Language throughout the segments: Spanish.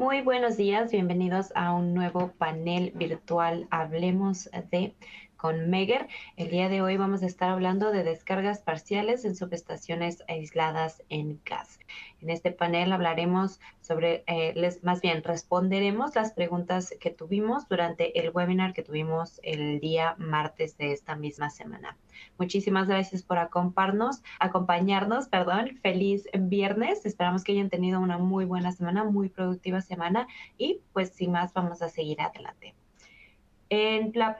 Muy buenos días, bienvenidos a un nuevo panel virtual Hablemos de con Meger. El día de hoy vamos a estar hablando de descargas parciales en subestaciones aisladas en gas. En este panel hablaremos sobre, más bien responderemos las preguntas que tuvimos durante el webinar que tuvimos el día martes de esta misma semana. Muchísimas gracias por acompañarnos, perdón. Feliz viernes. Esperamos que hayan tenido una muy buena semana, muy productiva semana y pues sin más vamos a seguir adelante. En la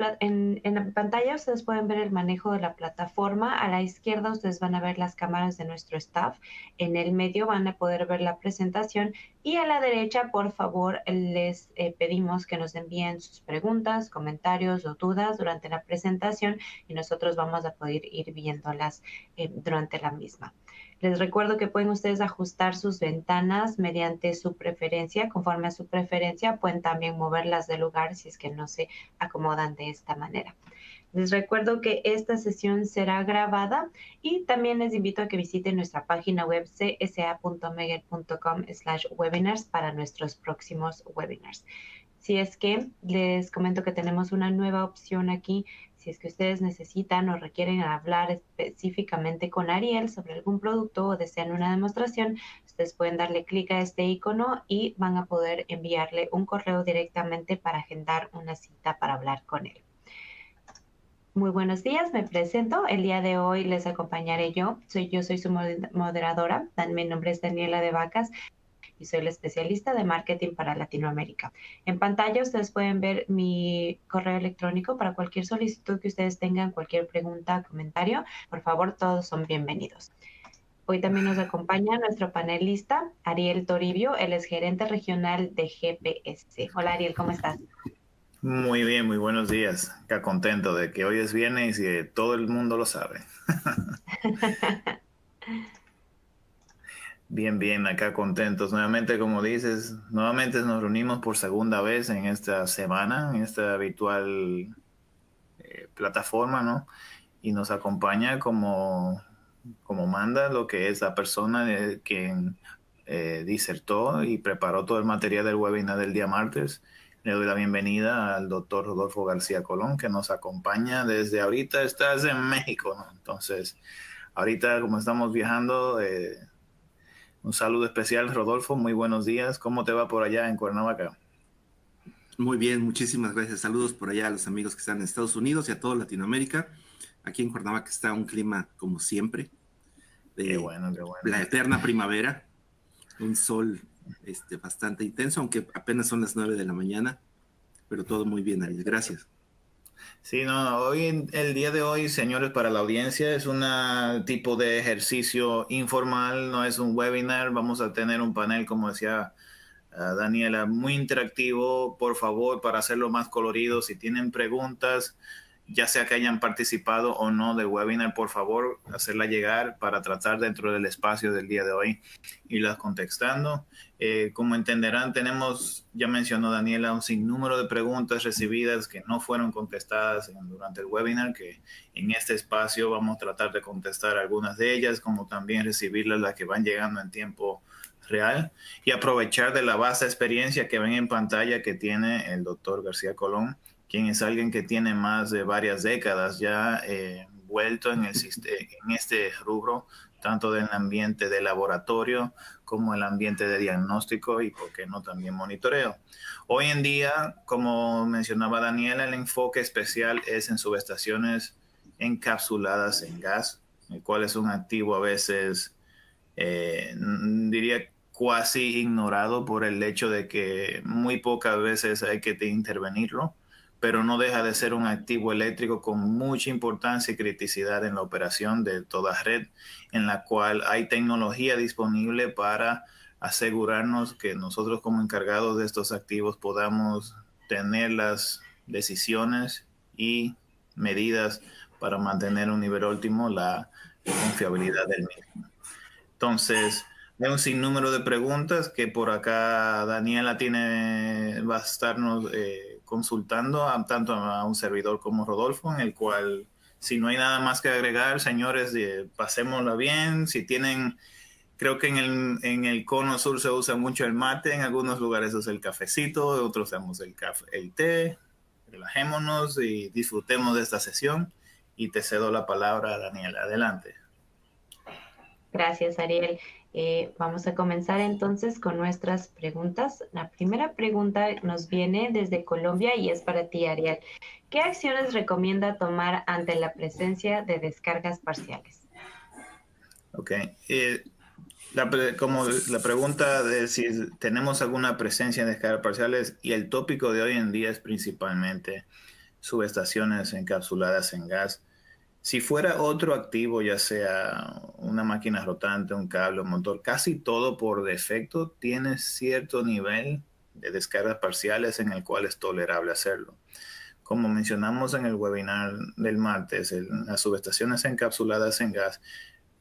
pantalla ustedes pueden ver el manejo de la plataforma. A la izquierda ustedes van a ver las cámaras de nuestro staff. En el medio van a poder ver la presentación. Y a la derecha, por favor, les pedimos que nos envíen sus preguntas, comentarios o dudas durante la presentación y nosotros vamos a poder ir viéndolas durante la misma. Les recuerdo que pueden ustedes ajustar sus ventanas mediante su preferencia. Conforme a su preferencia, pueden también moverlas de lugar si es que no se acomodan de esta manera. Les recuerdo que esta sesión será grabada y también les invito a que visiten nuestra página web csa.meger.com/webinars para nuestros próximos webinars. Si es que les comento que tenemos una nueva opción aquí, si es que ustedes necesitan o requieren hablar específicamente con Ariel sobre algún producto o desean una demostración, ustedes pueden darle clic a este icono y van a poder enviarle un correo directamente para agendar una cita para hablar con él. Muy buenos días, me presento. El día de hoy les acompañaré yo. Soy su moderadora. Mi nombre es Daniela de Vacas y soy la especialista de marketing para Latinoamérica. En pantalla ustedes pueden ver mi correo electrónico para cualquier solicitud que ustedes tengan, cualquier pregunta, comentario. Por favor, todos son bienvenidos. Hoy también nos acompaña nuestro panelista, Ariel Toribio. Él es gerente regional de GPS. Hola, Ariel, ¿cómo estás? Muy bien, muy buenos días. Acá contento de que hoy es viernes y que todo el mundo lo sabe. Bien, acá contentos. Nuevamente, como dices, nuevamente nos reunimos por segunda vez en esta semana, en esta habitual plataforma, ¿no? Y nos acompaña como manda lo que es la persona quien disertó y preparó todo el material del webinar del día martes. Le doy la bienvenida al doctor Rodolfo García Colón, que nos acompaña desde ahorita. Estás en México, ¿no? Entonces, ahorita como estamos viajando, un saludo especial, Rodolfo. Muy buenos días. ¿Cómo te va por allá en Cuernavaca? Muy bien, muchísimas gracias. Saludos por allá a los amigos que están en Estados Unidos y a toda Latinoamérica. Aquí en Cuernavaca está un clima como siempre, Qué de bueno, qué bueno. la eterna primavera, un sol bastante intenso, aunque apenas son las 9 de la mañana, pero todo muy bien, Ariel. Gracias. Sí, no, el día de hoy, señores, para la audiencia es un tipo de ejercicio informal, no es un webinar. Vamos a tener un panel, como decía Daniela, muy interactivo. Por favor, para hacerlo más colorido, si tienen preguntas, ya sea que hayan participado o no del webinar, por favor, hacerla llegar para tratar dentro del espacio del día de hoy irlas contestando. Como entenderán, tenemos, ya mencionó Daniela, un sinnúmero de preguntas recibidas que no fueron contestadas durante el webinar, que en este espacio vamos a tratar de contestar algunas de ellas, como también recibirlas las que van llegando en tiempo real y aprovechar de la vasta experiencia que ven en pantalla que tiene el doctor García Colón, quien es alguien que tiene más de varias décadas ya vuelto en este rubro, tanto del ambiente de laboratorio como el ambiente de diagnóstico y, por qué no, también monitoreo. Hoy en día, como mencionaba Daniela, el enfoque especial es en subestaciones encapsuladas en gas, el cual es un activo a veces, diría, cuasi ignorado por el hecho de que muy pocas veces hay que intervenirlo, pero no deja de ser un activo eléctrico con mucha importancia y criticidad en la operación de toda red, en la cual hay tecnología disponible para asegurarnos que nosotros como encargados de estos activos podamos tener las decisiones y medidas para mantener un nivel óptimo la confiabilidad del mismo. Entonces, hay un sinnúmero de preguntas que por acá Daniela va a estarnos consultando tanto a un servidor como Rodolfo, en el cual, si no hay nada más que agregar, señores, pasémosla bien. Si tienen creo que en el cono sur se usa mucho el mate, en algunos lugares es el cafecito, en otros usamos el té. Relajémonos y disfrutemos de esta sesión. Y te cedo la palabra, Daniela. Adelante. Gracias, Ariel. Vamos a comenzar entonces con nuestras preguntas. La primera pregunta nos viene desde Colombia y es para ti, Ariel. ¿Qué acciones recomienda tomar ante la presencia de descargas parciales? Ok. Como la pregunta de si tenemos alguna presencia de descargas parciales, y el tópico de hoy en día es principalmente subestaciones encapsuladas en gas. Si fuera otro activo, ya sea una máquina rotante, un cable, un motor, casi todo por defecto tiene cierto nivel de descargas parciales en el cual es tolerable hacerlo. Como mencionamos en el webinar del martes, las subestaciones encapsuladas en gas,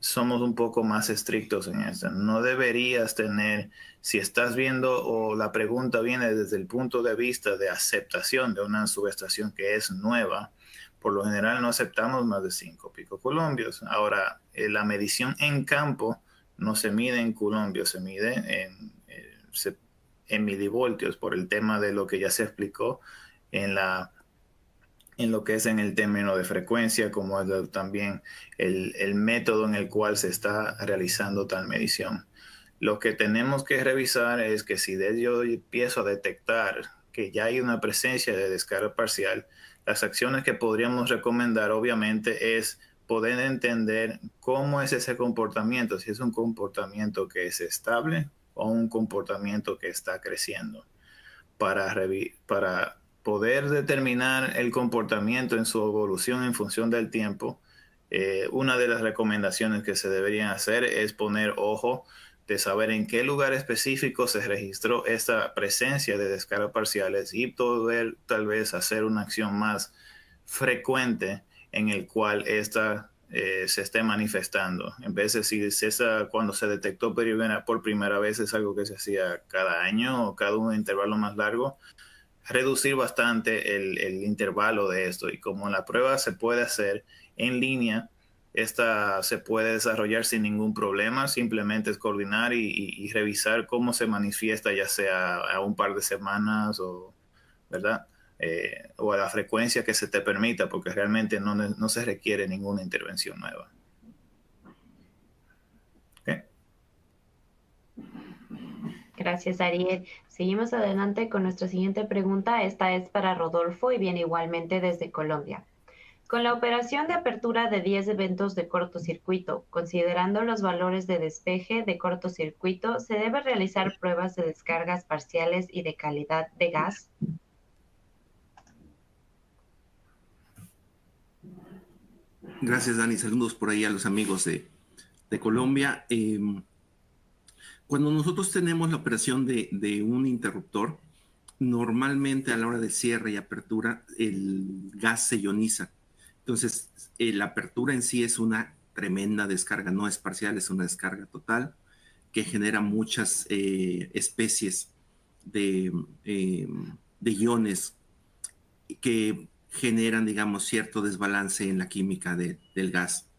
somos un poco más estrictos en esto. No deberías tener, si estás viendo o la pregunta viene desde el punto de vista de aceptación de una subestación que es nueva, por lo general no aceptamos más de 5 picocolombios. Ahora, la medición en campo no se mide en colombios, se mide en milivoltios por el tema de lo que ya se explicó en lo que es en el término de frecuencia, como es también el método en el cual se está realizando tal medición. Lo que tenemos que revisar es que si yo empiezo a detectar que ya hay una presencia de descarga parcial, las acciones que podríamos recomendar obviamente es poder entender cómo es ese comportamiento, si es un comportamiento que es estable o un comportamiento que está creciendo. Para poder determinar el comportamiento en su evolución en función del tiempo, una de las recomendaciones que se deberían hacer es poner ojo de saber en qué lugar específico se registró esta presencia de descargas parciales y poder tal vez hacer una acción más frecuente en el cual esta se esté manifestando. En vez de si cuando se detectó por primera vez es algo que se hacía cada año o cada un intervalo más largo, reducir bastante el intervalo de esto. Y como la prueba se puede hacer en línea, esta se puede desarrollar sin ningún problema, simplemente es coordinar y revisar cómo se manifiesta, ya sea a un par de semanas o, ¿verdad? O a la frecuencia que se te permita, porque realmente no se requiere ninguna intervención nueva. ¿Okay? Gracias, Ariel. Seguimos adelante con nuestra siguiente pregunta. Esta es para Rodolfo y viene igualmente desde Colombia. Con la operación de apertura de 10 eventos de cortocircuito, considerando los valores de despeje de cortocircuito, ¿se debe realizar pruebas de descargas parciales y de calidad de gas? Gracias, Dani. Saludos por ahí a los amigos de Colombia. Cuando nosotros tenemos la operación de un interruptor, normalmente a la hora de cierre y apertura, el gas se ioniza. Entonces, la apertura en sí es una tremenda descarga, no es parcial, es una descarga total que genera muchas especies de iones que generan, digamos, cierto desbalance en la química del gas.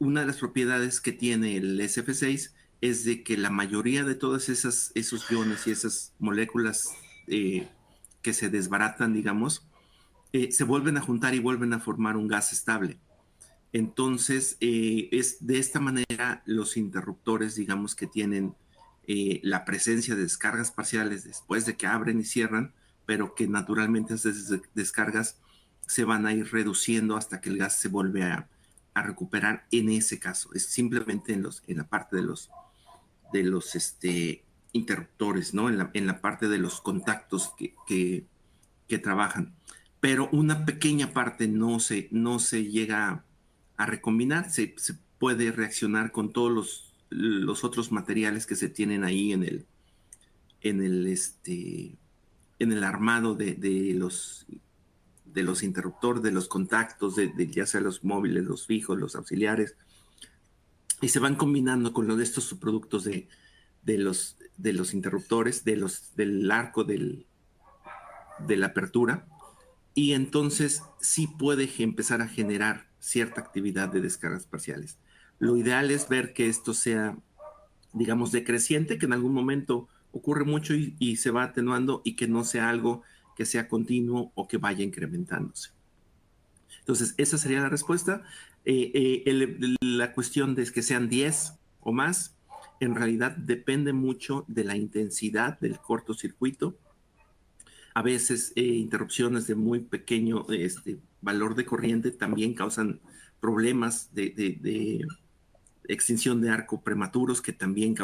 Una de las propiedades que tiene el SF6 es de que la mayoría de todos esos iones y esas moléculas que se desbaratan, digamos, se vuelven a juntar y vuelven a formar un gas estable. Entonces, es de esta manera los interruptores, digamos, que tienen la presencia de descargas parciales después de que abren y cierran, pero que naturalmente esas descargas se van a ir reduciendo hasta que el gas se vuelve a recuperar en ese caso. Es simplemente en la parte de los interruptores, ¿no? En la parte de los contactos que trabajan. Pero una pequeña parte no se llega a recombinar, se puede reaccionar con todos los otros materiales que se tienen ahí en el armado de los interruptores, de los contactos, ya sea los móviles, los fijos, los auxiliares, y se van combinando con estos subproductos de los interruptores, del arco de la apertura, y entonces sí puede empezar a generar cierta actividad de descargas parciales. Lo ideal es ver que esto sea, digamos, decreciente, que en algún momento ocurre mucho y se va atenuando, y que no sea algo que sea continuo o que vaya incrementándose. Entonces, esa sería la respuesta. La cuestión de que sean 10 o más, en realidad depende mucho de la intensidad del cortocircuito. A veces interrupciones de muy pequeño valor de corriente también causan problemas de extinción de arco prematuros, que también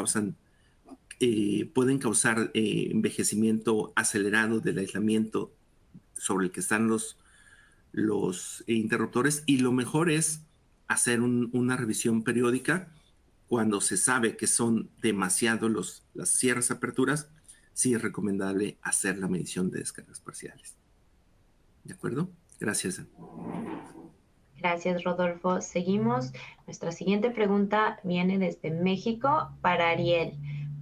pueden causar envejecimiento acelerado del aislamiento sobre el que están los interruptores. Y lo mejor es hacer una revisión periódica cuando se sabe que son demasiado las cierres aperturas. Sí es recomendable hacer la medición de descargas parciales. ¿De acuerdo? Gracias. Gracias, Rodolfo. Seguimos. Nuestra siguiente pregunta viene desde México para Ariel.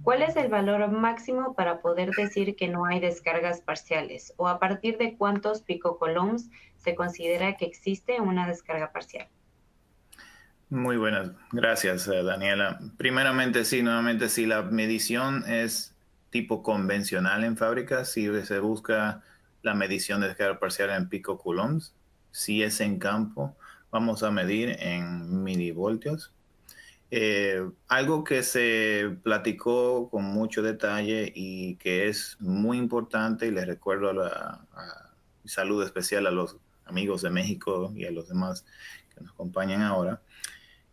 ¿Cuál es el valor máximo para poder decir que no hay descargas parciales? ¿O a partir de cuántos picocoulombs se considera que existe una descarga parcial? Muy buenas, gracias, Daniela. Primeramente, sí, nuevamente, si la medición es tipo convencional en fábrica, si se busca la medición de descarga parcial en picocoulombs, si es en campo, vamos a medir en milivoltios. Algo que se platicó con mucho detalle y que es muy importante, y les recuerdo mi saludo especial a los amigos de México y a los demás que nos acompañan ahora,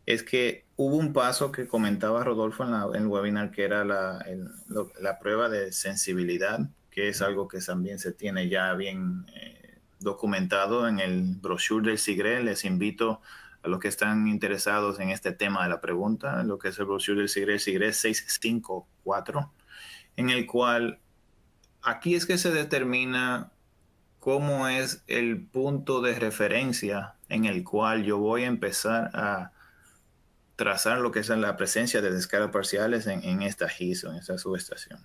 es que hubo un paso que comentaba Rodolfo en el webinar, que era la prueba de sensibilidad, que es algo que también se tiene ya bien documentado en el brochure del SIGRE. Les invito a los que están interesados en este tema de la pregunta, lo que es el brochure del SIGRE 654, en el cual aquí es que se determina cómo es el punto de referencia en el cual yo voy a empezar a trazar lo que es la presencia de descargas parciales en esta GIS o en esta subestación.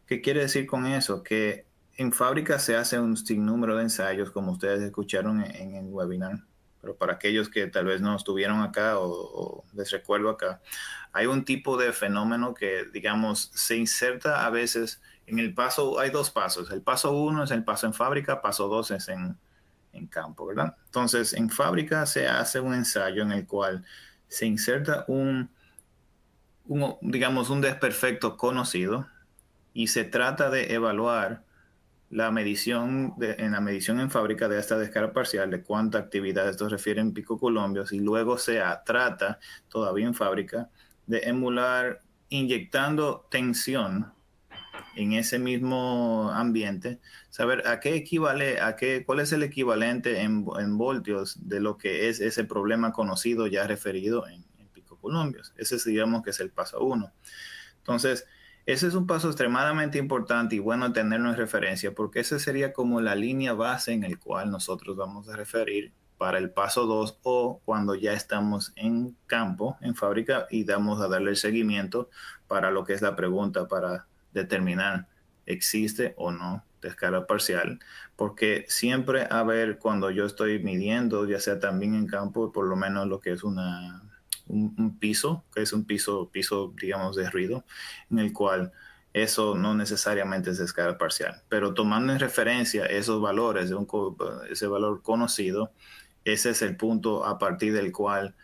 ¿Qué quiere decir con eso? Que en fábrica se hace un sinnúmero de ensayos, como ustedes escucharon en el webinar, pero para aquellos que tal vez no estuvieron acá o les recuerdo acá, hay un tipo de fenómeno que, digamos, se inserta a veces en el paso. Hay dos pasos. El paso 1 es el paso en fábrica, paso 2 es en campo, ¿verdad? Entonces, en fábrica se hace un ensayo en el cual se inserta digamos, un desperfecto conocido, y se trata de evaluar la medición en la medición en fábrica de esta descarga parcial, de cuánta actividad esto refiere en picocoulombios, y luego se trata todavía en fábrica de emular inyectando tensión en ese mismo ambiente, saber cuál es el equivalente en voltios de lo que es ese problema conocido ya referido en picocoulombios. Ese digamos que es el paso 1. Entonces, ese es un paso extremadamente importante y bueno tenerlo en referencia, porque ese sería como la línea base en el cual nosotros vamos a referir para el paso 2, o cuando ya estamos en campo, en fábrica, y vamos a darle el seguimiento para lo que es la pregunta para determinar existe o no descarga parcial, porque siempre cuando yo estoy midiendo, ya sea también en campo, por lo menos lo que es un piso, que es un piso, digamos, de ruido, en el cual eso no necesariamente es descarga parcial, pero tomando en referencia esos valores, ese valor conocido, ese es el punto a partir del cual,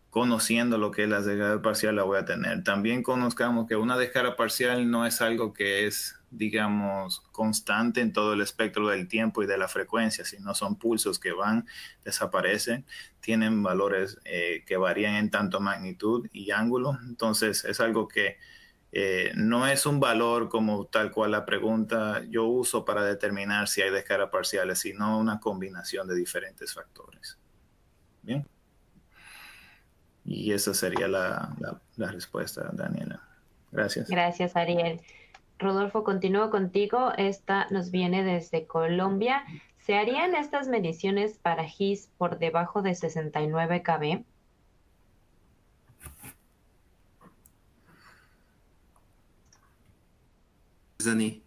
conociendo lo que es la descarga parcial, la voy a tener. También conozcamos que una descarga parcial no es algo que es, digamos, constante en todo el espectro del tiempo y de la frecuencia, sino son pulsos que van, desaparecen, tienen valores que varían en tanto magnitud y ángulo. Entonces es algo que no es un valor como tal cual la pregunta yo uso para determinar si hay descargas parciales, sino una combinación de diferentes factores. Bien. Y esa sería la respuesta, Daniela. Gracias. Gracias, Ariel. Rodolfo, continúo contigo. Esta nos viene desde Colombia. ¿Se harían estas mediciones para GIS por debajo de 69 kb? Dani.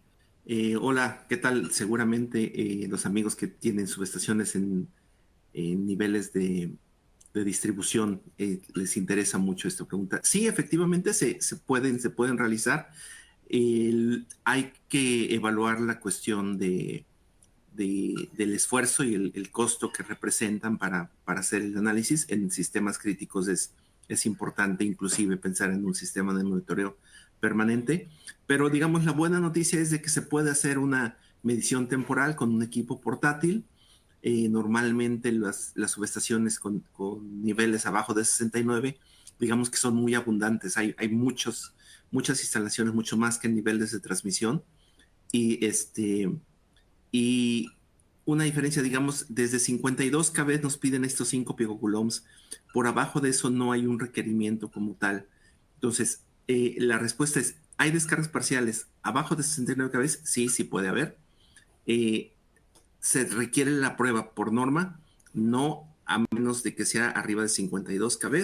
Hola, ¿qué tal? Seguramente los amigos que tienen subestaciones en niveles de distribución les interesa mucho esta pregunta. Sí, efectivamente se pueden realizar. Hay que evaluar la cuestión del esfuerzo y el costo que representan para hacer el análisis. En sistemas críticos es importante inclusive pensar en un sistema de monitoreo permanente, pero digamos la buena noticia es de que se puede hacer una medición temporal con un equipo portátil. Normalmente las subestaciones con niveles abajo de 69, digamos que son muy abundantes. Hay muchas instalaciones, mucho más que niveles de transmisión. Y una diferencia, digamos, desde 52 kb nos piden estos 5 picocoulombs. Por abajo de eso no hay un requerimiento como tal. Entonces, la respuesta es, ¿hay descargas parciales abajo de 69 kb? Sí, sí puede haber. Se requiere la prueba por norma, no a menos de que sea arriba de 52 kb.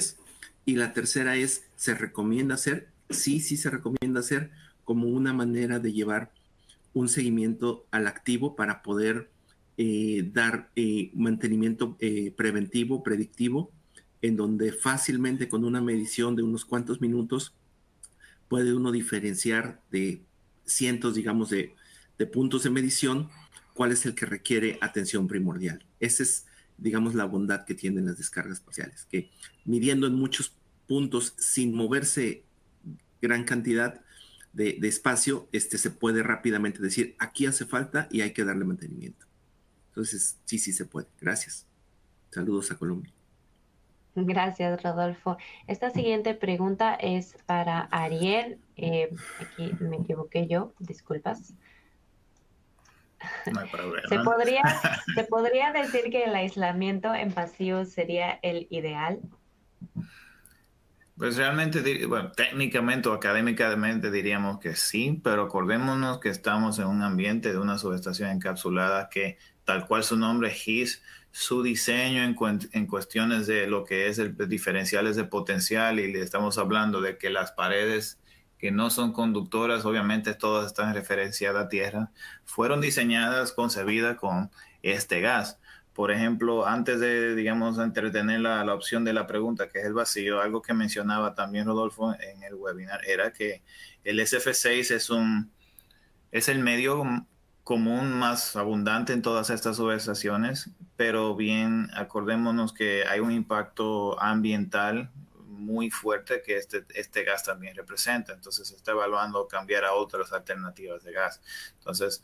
Y la tercera es, ¿se recomienda hacer? Sí, sí se recomienda hacer como una manera de llevar un seguimiento al activo para poder dar mantenimiento preventivo, predictivo, en donde fácilmente con una medición de unos cuantos minutos puede uno diferenciar de cientos, digamos, de puntos de medición cuál es el que requiere atención primordial. Esa es, digamos, la bondad que tienen las descargas parciales, que midiendo en muchos puntos sin moverse gran cantidad de espacio, se puede rápidamente decir, aquí hace falta y hay que darle mantenimiento. Entonces, sí se puede. Gracias. Saludos a Colombia. Gracias, Rodolfo. Esta siguiente pregunta es para Ariel. Aquí me equivoqué yo, disculpas. No hay problema. ¿Se podría decir que el aislamiento en pasillos sería el ideal? Pues realmente, bueno, técnicamente o académicamente diríamos que sí, pero acordémonos que estamos en un ambiente de una subestación encapsulada que, tal cual su nombre, HIS, su diseño en cuestiones de lo que es el diferenciales de potencial, y le estamos hablando de que las paredes que no son conductoras, obviamente todas están referenciadas a tierra, fueron diseñadas, concebidas con este gas. Por ejemplo, antes de, digamos, entretener la opción de la pregunta, que es el vacío, algo que mencionaba también Rodolfo en el webinar era que el SF6 es el medio común más abundante en todas estas subestaciones, pero bien, acordémonos que hay un impacto ambiental muy fuerte que este gas también representa. Entonces se está evaluando cambiar a otras alternativas de gas. Entonces,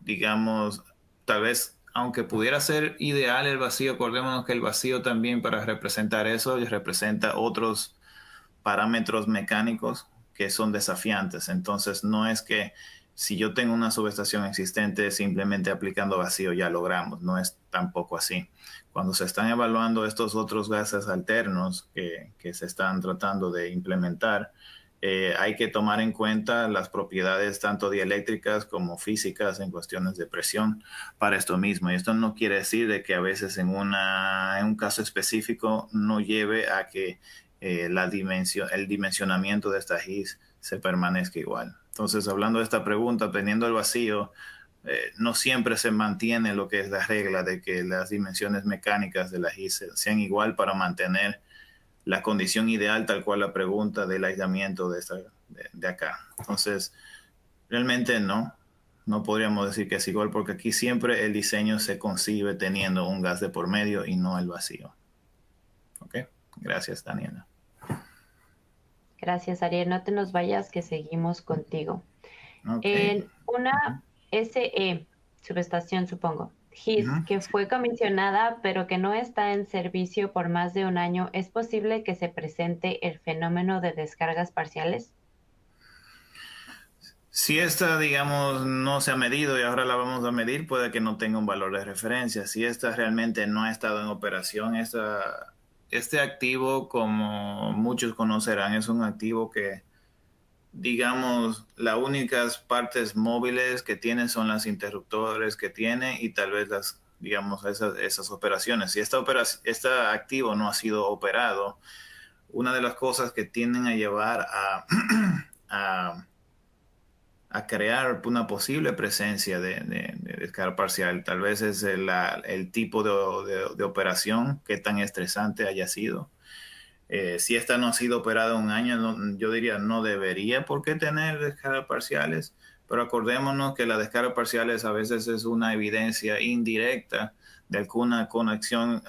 digamos, tal vez aunque pudiera ser ideal el vacío, acordémonos que el vacío también para representar eso representa otros parámetros mecánicos que son desafiantes. Entonces no es que si yo tengo una subestación existente simplemente aplicando vacío ya logramos, no es tampoco así. Cuando se están evaluando estos otros gases alternos que se están tratando de implementar, hay que tomar en cuenta las propiedades tanto dieléctricas como físicas en cuestiones de presión para esto mismo. Y esto no quiere decir de que a veces en un caso específico no lleve a que el dimensionamiento de esta GIS se permanezca igual. Entonces, hablando de esta pregunta, teniendo el vacío, no siempre se mantiene lo que es la regla de que las dimensiones mecánicas de la GIS sean igual para mantener la condición ideal, tal cual la pregunta del aislamiento de acá. Entonces, realmente no podríamos decir que es igual, porque aquí siempre el diseño se concibe teniendo un gas de por medio y no el vacío. ¿Ok? Gracias, Daniela. Gracias, Ariel. No te nos vayas, que seguimos contigo. Okay. En una SE, subestación, supongo, GIS, que fue comisionada pero que no está en servicio por más de un año, ¿es posible que se presente el fenómeno de descargas parciales? Si esta, digamos, no se ha medido y ahora la vamos a medir, puede que no tenga un valor de referencia. Si esta realmente no ha estado en operación, este activo, como muchos conocerán, es un activo que, digamos, las únicas partes móviles que tiene son las interruptores que tiene y tal vez digamos, esas operaciones. Si este activo no ha sido operado, una de las cosas que tienden a llevar a a crear una posible presencia de descarga parcial. Tal vez es el tipo de operación, qué tan estresante haya sido. Si esta no ha sido operada un año, yo diría no debería por qué tener descargas parciales, pero acordémonos que las descargas parciales a veces es una evidencia indirecta de alguna conexión,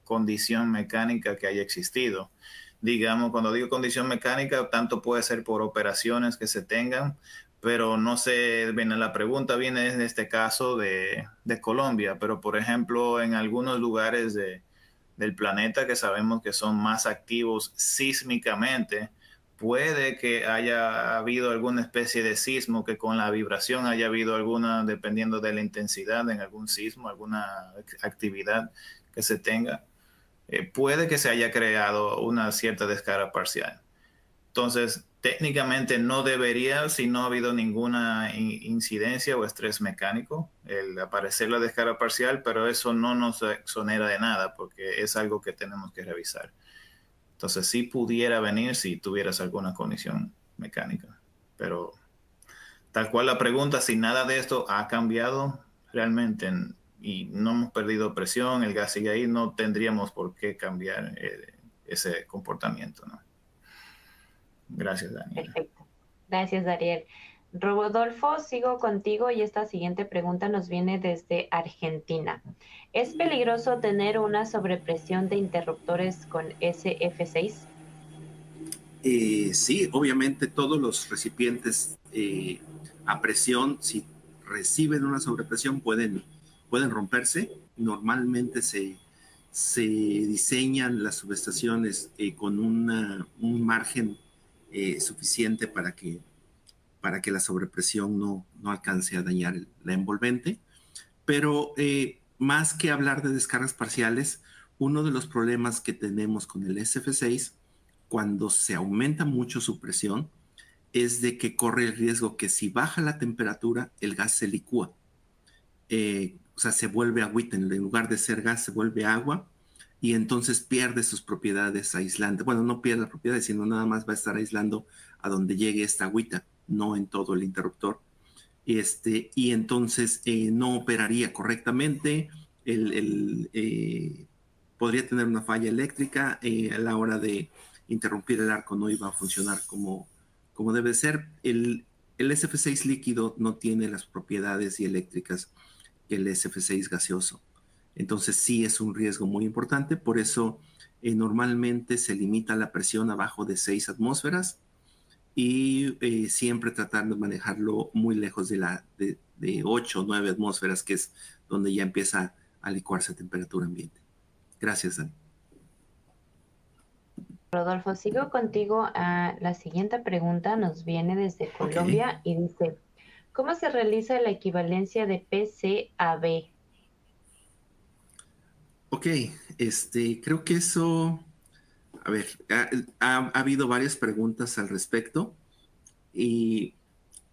condición mecánica que haya existido. Digamos, cuando digo condición mecánica, tanto puede ser por operaciones que se tengan, pero no sé, la pregunta viene en este caso de Colombia, pero por ejemplo en algunos lugares del planeta que sabemos que son más activos sísmicamente, puede que haya habido alguna especie de sismo, que con la vibración haya habido alguna, dependiendo de la intensidad en algún sismo, alguna actividad que se tenga, puede que se haya creado una cierta descarga parcial. Entonces, técnicamente no debería, si no ha habido ninguna incidencia o estrés mecánico, el aparecer la descarga parcial, pero eso no nos exonera de nada porque es algo que tenemos que revisar. Entonces, sí pudiera venir si tuvieras alguna condición mecánica, pero tal cual la pregunta, si nada de esto ha cambiado realmente y no hemos perdido presión, el gas sigue ahí, no tendríamos por qué cambiar ese comportamiento, ¿no? Gracias, Daniela. Perfecto. Gracias, Dariel. Rodolfo, sigo contigo y esta siguiente pregunta nos viene desde Argentina. ¿Es peligroso tener una sobrepresión de interruptores con SF6? Sí, obviamente todos los recipientes a presión, si reciben una sobrepresión, pueden romperse. Normalmente se diseñan las subestaciones con un margen suficiente para que la sobrepresión no alcance a dañar la envolvente. Pero más que hablar de descargas parciales, uno de los problemas que tenemos con el SF6 cuando se aumenta mucho su presión es de que corre el riesgo que si baja la temperatura, el gas se licúa. O sea, se vuelve agüita. En lugar de ser gas, se vuelve agua y entonces pierde sus propiedades aislantes. Bueno, no pierde las propiedades, sino nada más va a estar aislando a donde llegue esta agüita, no en todo el interruptor. Y entonces no operaría correctamente, podría tener una falla eléctrica, a la hora de interrumpir el arco no iba a funcionar como debe ser. El SF6 líquido no tiene las propiedades eléctricas que el SF6 gaseoso. Entonces sí es un riesgo muy importante, por eso normalmente se limita la presión abajo de 6 atmósferas y siempre tratar de manejarlo muy lejos de 8 o 9 atmósferas, que es donde ya empieza a licuarse a temperatura ambiente. Gracias, Dani. Rodolfo, sigo contigo. La siguiente pregunta nos viene desde Colombia y dice, ¿cómo se realiza la equivalencia de PC a B? Ok, creo que eso, a ver, ha habido varias preguntas al respecto y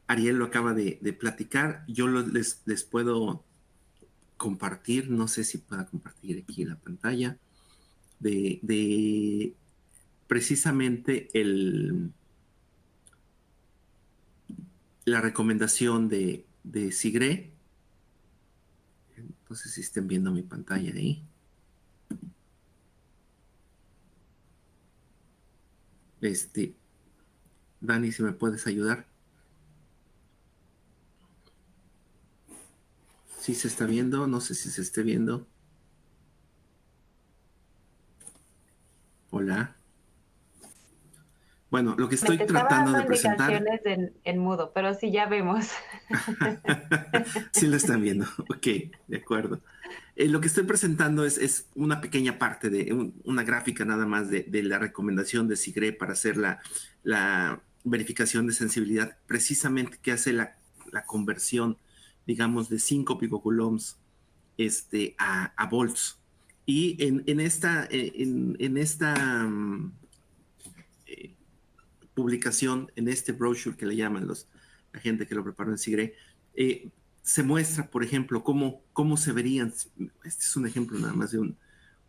Ariel lo acaba de platicar. Yo les puedo compartir, no sé si pueda compartir aquí la pantalla, de precisamente la recomendación de SIGRE. No sé si estén viendo mi pantalla ahí. Dani, si me puedes ayudar. ¿Sí se está viendo? No sé si se esté viendo. Hola. Bueno, lo que estoy tratando de presentar... Me te estaba dando indicaciones en mudo, pero sí ya vemos. Sí lo están viendo. Ok, de acuerdo. Lo que estoy presentando es una pequeña parte de una gráfica nada más de la recomendación de SIGRE para hacer la verificación de sensibilidad, precisamente que hace la conversión, digamos, de 5 picocoulombs a volts. Y en esta publicación, en este brochure que le llaman la gente que lo preparó en SIGRE, se muestra, por ejemplo, cómo se verían. Este es un ejemplo nada más de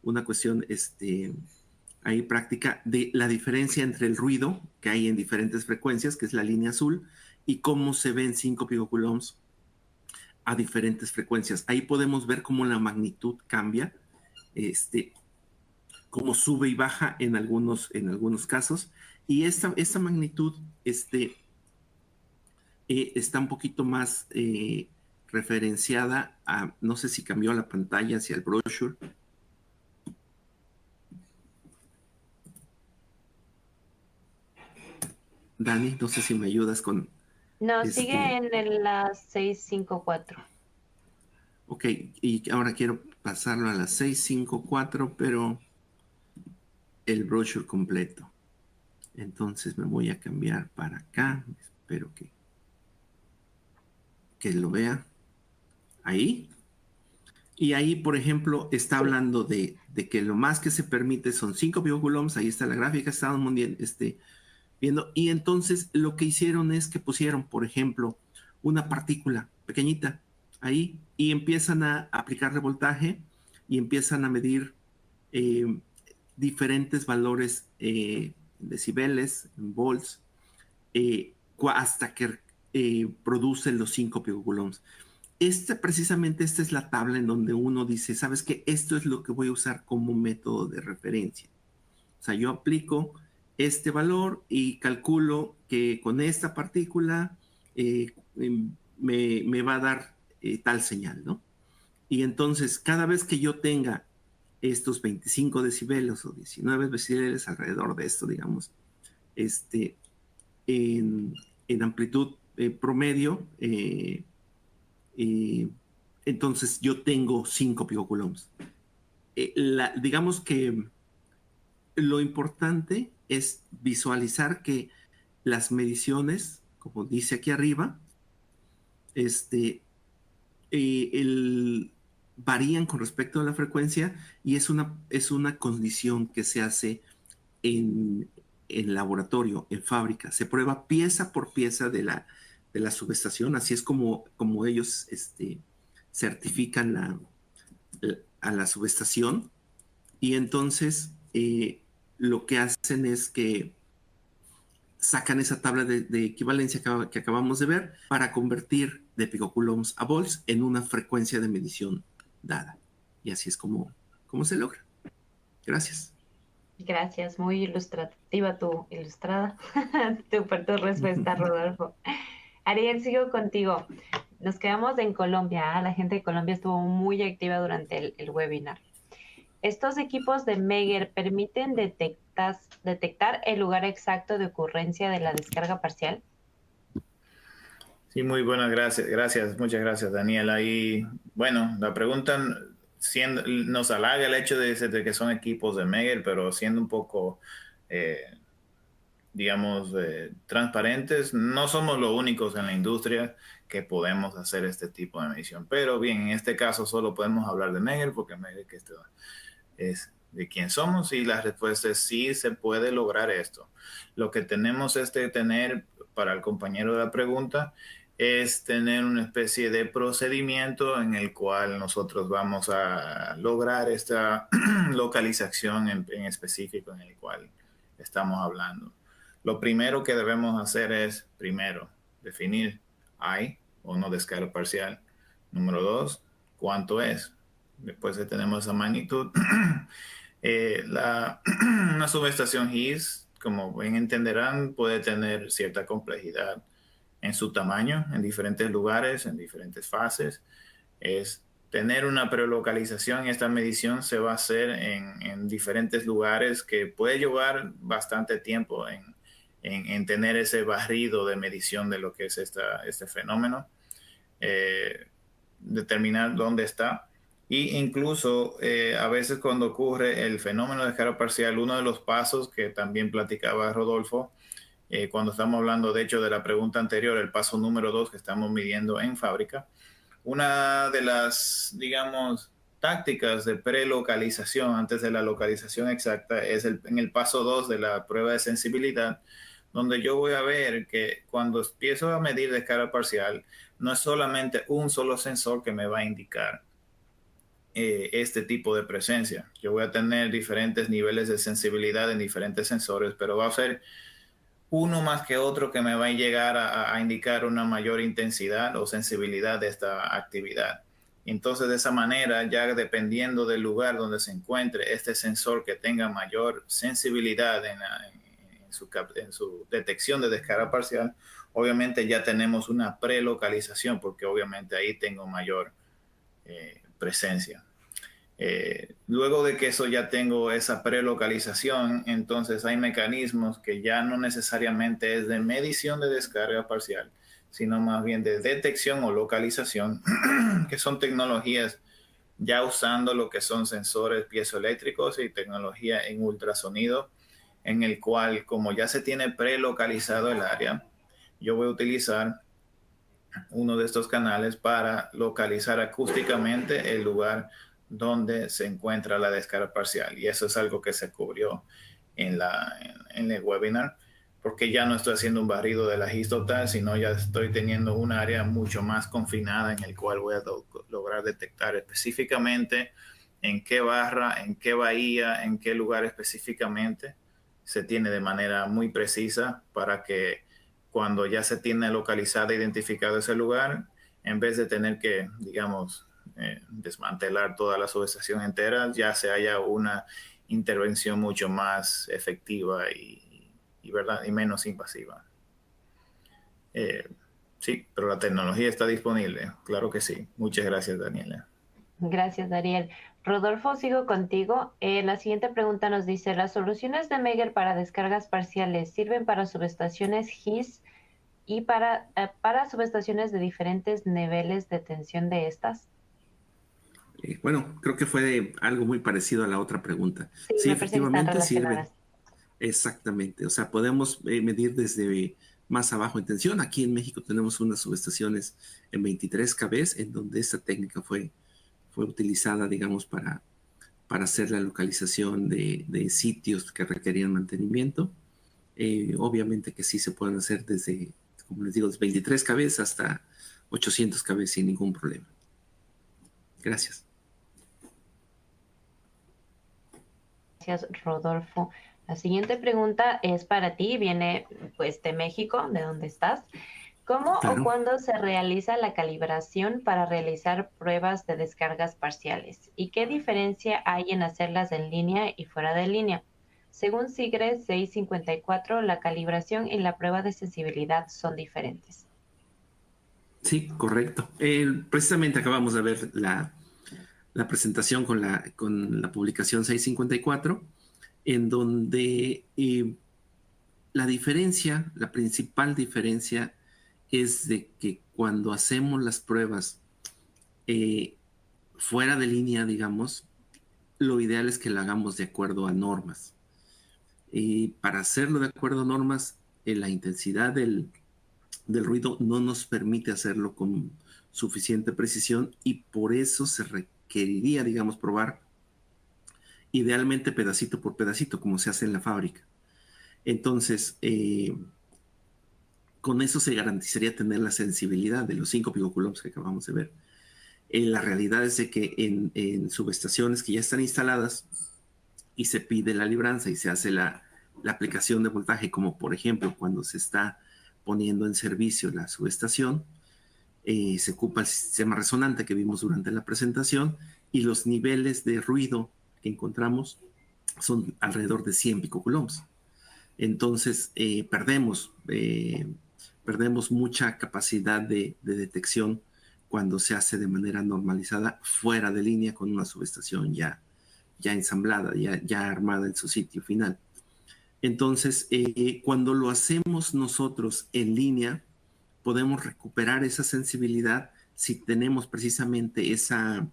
una cuestión ahí práctica de la diferencia entre el ruido que hay en diferentes frecuencias, que es la línea azul, y cómo se ven 5 picocoulombs a diferentes frecuencias. Ahí podemos ver cómo la magnitud cambia, cómo sube y baja en algunos casos. Y esta magnitud está un poquito más referenciada a, no sé si cambió la pantalla hacia el brochure. Dani, no sé si me ayudas con... No, sigue en la 654. Ok, y ahora quiero pasarlo a la 654, pero el brochure completo. Entonces me voy a cambiar para acá. Espero que lo vea. Ahí. Y ahí, por ejemplo, está hablando de que lo más que se permite son 5 picocoulombs. Ahí está la gráfica, estábamos viendo. Y entonces lo que hicieron es que pusieron, por ejemplo, una partícula pequeñita ahí y empiezan a aplicarle voltaje y empiezan a medir diferentes valores decibeles, en volts, hasta que producen los 5 picocoulombs. Precisamente esta es la tabla en donde uno dice, ¿sabes qué? Esto es lo que voy a usar como método de referencia. O sea, yo aplico este valor y calculo que con esta partícula me va a dar tal señal, ¿no? Y entonces, cada vez que yo tenga estos 25 decibeles o 19 decibeles alrededor de esto, digamos, en amplitud promedio, entonces yo tengo 5 picocoulombs. Digamos que lo importante es visualizar que las mediciones, como dice aquí arriba, varían con respecto a la frecuencia y es una condición que se hace en laboratorio, en fábrica. Se prueba pieza por pieza de la subestación, así es como ellos certifican a la subestación, y entonces lo que hacen es que sacan esa tabla de equivalencia que acabamos de ver para convertir de picocoulombs a volts en una frecuencia de medición dada. Y así es como se logra. Gracias. Gracias, muy ilustrativa ilustrada tu respuesta, Rodolfo. Ariel, sigo contigo. Nos quedamos en Colombia. La gente de Colombia estuvo muy activa durante el webinar. ¿Estos equipos de Megger permiten detectar el lugar exacto de ocurrencia de la descarga parcial? Sí, muy buenas, gracias, muchas gracias, Daniela. Y bueno, la pregunta nos halaga el hecho de que son equipos de Megger, pero siendo un poco, digamos, transparentes, no somos los únicos en la industria que podemos hacer este tipo de medición. Pero bien, en este caso solo podemos hablar de Megger, porque Megger es de quién somos, y la respuesta es sí, se puede lograr esto. Lo que tenemos es de tener, para el compañero de la pregunta, es tener una especie de procedimiento en el cual nosotros vamos a lograr esta localización en específico en el cual estamos hablando. Lo primero que debemos hacer es, primero, definir ¿hay o no descarga parcial? Número 2, ¿cuánto es? Después de tenemos esa magnitud. Una subestación HIS, como bien entenderán, puede tener cierta complejidad en su tamaño, en diferentes lugares, en diferentes fases. Es tener una prelocalización. Esta medición se va a hacer en diferentes lugares, que puede llevar bastante tiempo en tener ese barrido de medición de lo que es este fenómeno. Determinar dónde está. Y incluso a veces cuando ocurre el fenómeno de descarga parcial, uno de los pasos que también platicaba Rodolfo, cuando estamos hablando, de hecho, de la pregunta anterior, el paso número 2 que estamos midiendo en fábrica, una de las, digamos, tácticas de prelocalización antes de la localización exacta es en el paso 2 de la prueba de sensibilidad, donde yo voy a ver que cuando empiezo a medir descarga parcial, no es solamente un solo sensor que me va a indicar este tipo de presencia. Yo voy a tener diferentes niveles de sensibilidad en diferentes sensores, pero va a ser uno más que otro que me va a llegar a indicar una mayor intensidad o sensibilidad de esta actividad. Entonces, de esa manera, ya dependiendo del lugar donde se encuentre este sensor que tenga mayor sensibilidad en su detección de descarga parcial, obviamente ya tenemos una prelocalización, porque obviamente ahí tengo mayor presencia. Luego de que eso ya tengo esa prelocalización, entonces hay mecanismos que ya no necesariamente es de medición de descarga parcial, sino más bien de detección o localización, que son tecnologías ya usando lo que son sensores piezoeléctricos y tecnología en ultrasonido, en el cual, como ya se tiene prelocalizado el área, yo voy a utilizar uno de estos canales para localizar acústicamente el lugar donde se encuentra la descarga parcial. Y eso es algo que se cubrió en el webinar, porque ya no estoy haciendo un barrido de la GIS total, sino ya estoy teniendo un área mucho más confinada en el cual voy a lograr detectar específicamente en qué barra, en qué bahía, en qué lugar específicamente se tiene de manera muy precisa, para que cuando ya se tiene localizado e identificado ese lugar, en vez de tener que, digamos, desmantelar toda la subestación entera, ya se haya una intervención mucho más efectiva ¿verdad? Y menos invasiva. Sí, pero la tecnología está disponible, claro que sí. Muchas gracias, Daniela. Gracias, Dariel. Rodolfo, sigo contigo. La siguiente pregunta nos dice, ¿las soluciones de Megger para descargas parciales sirven para subestaciones GIS y para subestaciones de diferentes niveles de tensión de estas? Bueno, creo que fue algo muy parecido a la otra pregunta. Sí, Sí, me parece que están efectivamente sirven. relacionadas. Exactamente. O sea, podemos medir desde más abajo en tensión. Aquí en México tenemos unas subestaciones en 23 kV, en donde esta técnica fue utilizada, digamos, para hacer la localización de sitios que requerían mantenimiento. Obviamente que sí se pueden hacer desde, como les digo, desde 23 kV hasta 800 kV sin ningún problema. Gracias. Gracias, Rodolfo. La siguiente pregunta es para ti, viene pues de México, de donde estás. ¿Cómo o Claro. cuándo se realiza la calibración para realizar pruebas de descargas parciales? ¿Y qué diferencia hay en hacerlas en línea y fuera de línea? Según SIGRE 654, la calibración y la prueba de sensibilidad son diferentes. Sí, correcto. Precisamente acabamos de ver la presentación con la publicación 654, en donde la diferencia, la principal diferencia es de que cuando hacemos las pruebas fuera de línea, digamos, lo ideal es que lo hagamos de acuerdo a normas. Y para hacerlo de acuerdo a normas, la intensidad del ruido no nos permite hacerlo con suficiente precisión, y por eso se requeriría, digamos, probar idealmente pedacito por pedacito, como se hace en la fábrica. Entonces, con eso se garantizaría tener la sensibilidad de los 5 picocoulombs que acabamos de ver. La realidad es de que en subestaciones que ya están instaladas y se pide la libranza y se hace la aplicación de voltaje, como por ejemplo cuando se está poniendo en servicio la subestación, se ocupa el sistema resonante que vimos durante la presentación, y los niveles de ruido que encontramos son alrededor de 100 picocoulombs. Entonces perdemos mucha capacidad de detección cuando se hace de manera normalizada fuera de línea con una subestación ya ensamblada, ya armada en su sitio final. Entonces, cuando lo hacemos nosotros en línea, podemos recuperar esa sensibilidad si tenemos precisamente esa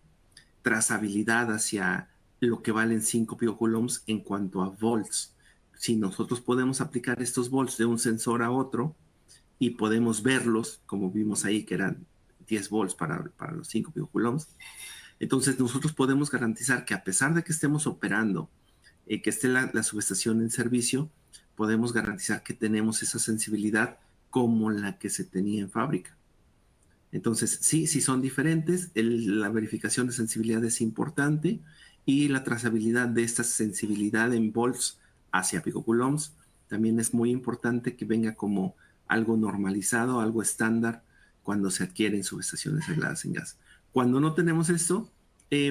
trazabilidad hacia lo que valen 5 picocoulombs en cuanto a volts. Si nosotros podemos aplicar estos volts de un sensor a otro y podemos verlos, como vimos ahí, que eran 10 volts para los 5 picocoulombs, entonces nosotros podemos garantizar que, a pesar de que estemos operando, que esté la subestación en servicio, podemos garantizar que tenemos esa sensibilidad como la que se tenía en fábrica. Entonces, sí son diferentes. La verificación de sensibilidad es importante, y la trazabilidad de esta sensibilidad en volts hacia picocoulombs también es muy importante que venga como algo normalizado, algo estándar cuando se adquieren subestaciones aisladas en gas. Cuando no tenemos esto,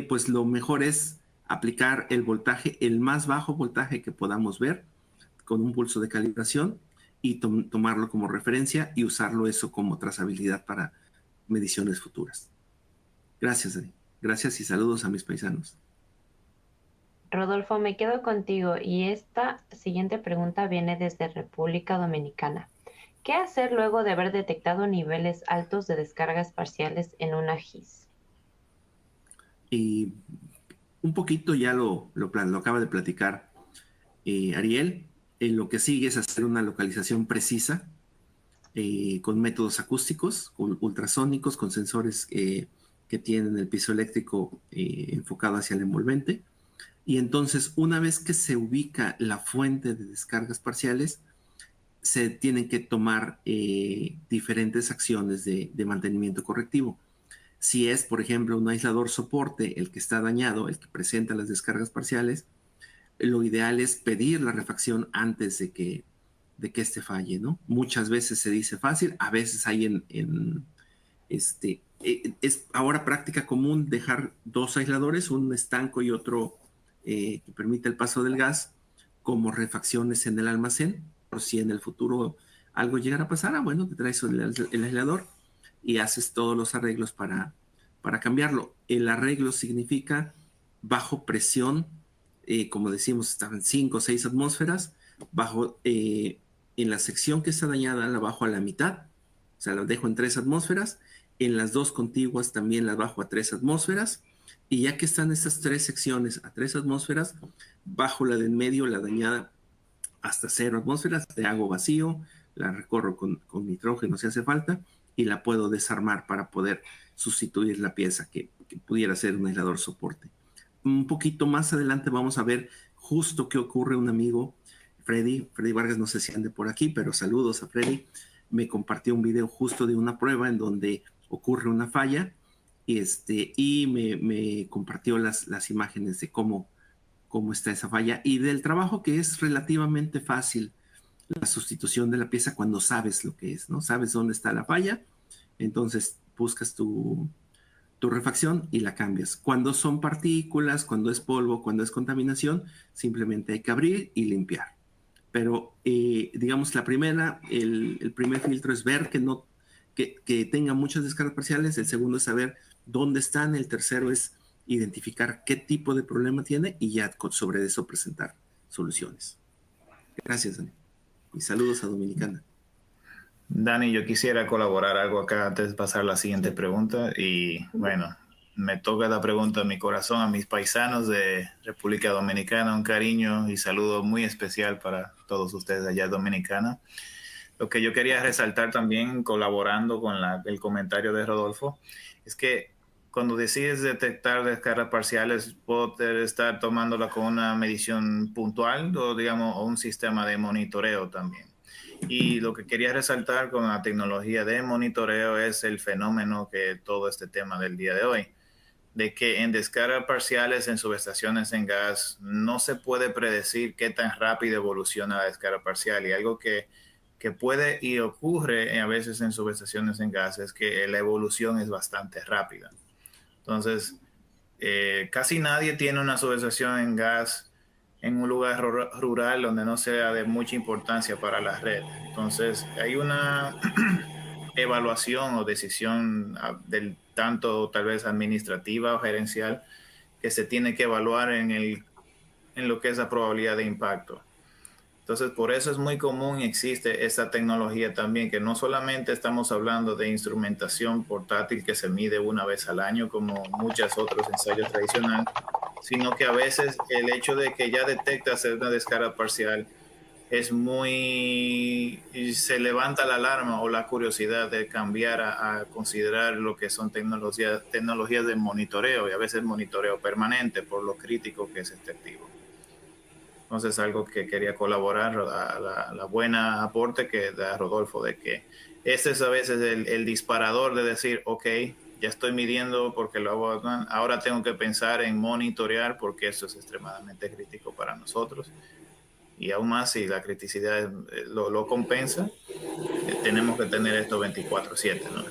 pues lo mejor es aplicar el voltaje, el más bajo voltaje que podamos ver, con un pulso de calibración y tomarlo como referencia y usarlo eso como trazabilidad para mediciones futuras. Gracias, Dani. Gracias y saludos a mis paisanos. Rodolfo, me quedo contigo y esta siguiente pregunta viene desde República Dominicana. ¿Qué hacer luego de haber detectado niveles altos de descargas parciales en una GIS? Y un poquito ya lo acaba de platicar Ariel. Lo que sigue es hacer una localización precisa con métodos acústicos, ultrasónicos, con sensores que tienen el piso eléctrico enfocado hacia el envolvente. Y entonces, una vez que se ubica la fuente de descargas parciales, se tienen que tomar diferentes acciones de mantenimiento correctivo. Si es, por ejemplo, un aislador soporte el que está dañado, el que presenta las descargas parciales, lo ideal es pedir la refacción antes de que este falle, ¿no? Muchas veces se dice fácil, a veces hay es ahora práctica común dejar dos aisladores, un estanco y otro que permite el paso del gas, como refacciones en el almacén, por si en el futuro algo llegara a pasar, bueno, te traes el aislador y haces todos los arreglos para cambiarlo. El arreglo significa bajo presión, como decimos, estaban 5 o 6 atmósferas, en la sección que está dañada la bajo a la mitad, o sea, la dejo en 3 atmósferas, en las dos contiguas también las bajo a 3 atmósferas, y ya que están estas 3 secciones a 3 atmósferas, bajo la de en medio, la dañada, hasta 0 atmósferas, te hago vacío, la recorro con nitrógeno si hace falta, y la puedo desarmar para poder sustituir la pieza que pudiera ser un aislador soporte. Un poquito más adelante vamos a ver justo qué ocurre. Un amigo, Freddy Vargas, no sé si ande por aquí, pero saludos a Freddy, me compartió un video justo de una prueba en donde ocurre una falla y me compartió las imágenes de cómo está esa falla y del trabajo que es relativamente fácil la sustitución de la pieza cuando sabes lo que es, ¿no? Sabes dónde está la falla, entonces buscas tu refacción y la cambias. Cuando son partículas, cuando es polvo, cuando es contaminación, simplemente hay que abrir y limpiar. Pero, digamos, el primer filtro es ver que tenga muchas descargas parciales, el segundo es saber dónde están, el tercero es identificar qué tipo de problema tiene y ya sobre eso presentar soluciones. Gracias, Dani. Y saludos a Dominicana. Dani, yo quisiera colaborar algo acá antes de pasar a la siguiente pregunta. Y bueno, me toca la pregunta en mi corazón a mis paisanos de República Dominicana. Un cariño y saludo muy especial para todos ustedes allá en Dominicana. Lo que yo quería resaltar también, colaborando con el comentario de Rodolfo, es que cuando decides detectar descargas parciales, poder estar tomándola con una medición puntual o, digamos, un sistema de monitoreo también. Y lo que quería resaltar con la tecnología de monitoreo es el fenómeno que todo este tema del día de hoy, de que en descargas parciales en subestaciones en gas no se puede predecir qué tan rápido evoluciona la descarga parcial, y algo que puede y ocurre a veces en subestaciones en gas es que la evolución es bastante rápida. Entonces, casi nadie tiene una subestación en gas en un lugar rural donde no sea de mucha importancia para la red. Entonces, hay una evaluación o decisión del tanto tal vez administrativa o gerencial que se tiene que evaluar en lo que es la probabilidad de impacto. Entonces, por eso es muy común y existe esta tecnología también, que no solamente estamos hablando de instrumentación portátil que se mide una vez al año, como muchos otros ensayos tradicionales, sino que a veces el hecho de que ya detectas una descarga parcial se levanta la alarma o la curiosidad de cambiar a considerar lo que son tecnologías de monitoreo, y a veces monitoreo permanente por lo crítico que es este activo. Entonces, algo que quería colaborar a la buena aporte que da Rodolfo, de que este es a veces el disparador de decir, ok, ya estoy midiendo porque lo hago, ahora tengo que pensar en monitorear porque eso es extremadamente crítico para nosotros. y aún más si la criticidad lo compensa, tenemos que tener esto 24/7, ¿no?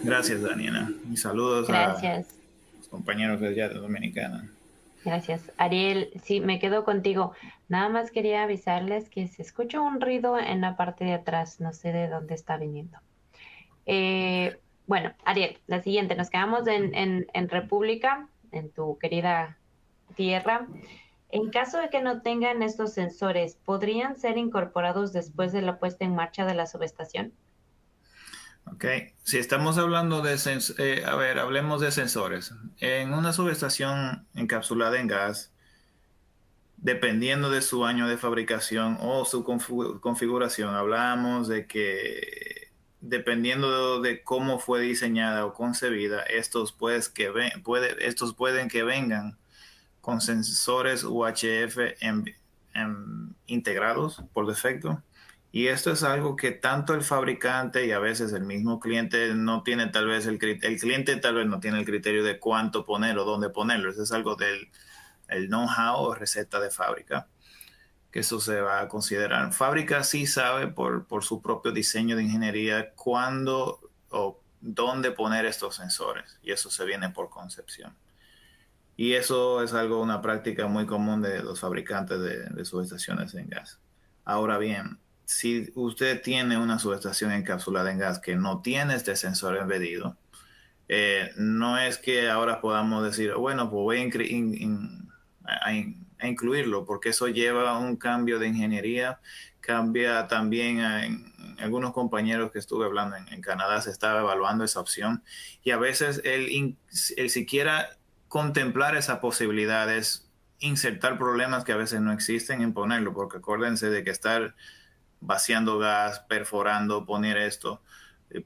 Gracias, Daniela. Y saludos a Gracias. los compañeros de allá de Dominicana. Gracias. Ariel, sí, me quedo contigo. Nada más quería avisarles que se escucha un ruido en la parte de atrás. No sé de dónde está viniendo. Bueno, Ariel, la siguiente. Nos quedamos en República, en tu querida tierra. En caso de que no tengan estos sensores, ¿podrían ser incorporados después de la puesta en marcha de la subestación? Ok, si estamos hablando de a ver, hablemos de sensores. En una subestación encapsulada en gas, dependiendo de su año de fabricación o su configuración, hablamos de que dependiendo de cómo fue diseñada o concebida, estos pueden que vengan con sensores UHF integrados por defecto. Y esto es algo que tanto el fabricante y a veces el mismo cliente no tiene tal vez el cliente tal vez no tiene el criterio de cuánto poner o dónde ponerlo. Eso es algo del el know-how o receta de fábrica, que eso se va a considerar. Fábrica sí sabe por su propio diseño de ingeniería cuándo o dónde poner estos sensores y eso se viene por concepción. Y eso es algo, una práctica muy común de los fabricantes de subestaciones en gas. Ahora bien, si usted tiene una subestación encapsulada en gas que no tiene este sensor embedido, no es que ahora podamos decir, bueno, pues voy a incluirlo, porque eso lleva a un cambio de ingeniería, cambia también en algunos compañeros que estuve hablando en Canadá, se estaba evaluando esa opción, y a veces el siquiera contemplar esa posibilidad es insertar problemas que a veces no existen en ponerlo, porque acuérdense de que estar vaciando gas, perforando, poner esto,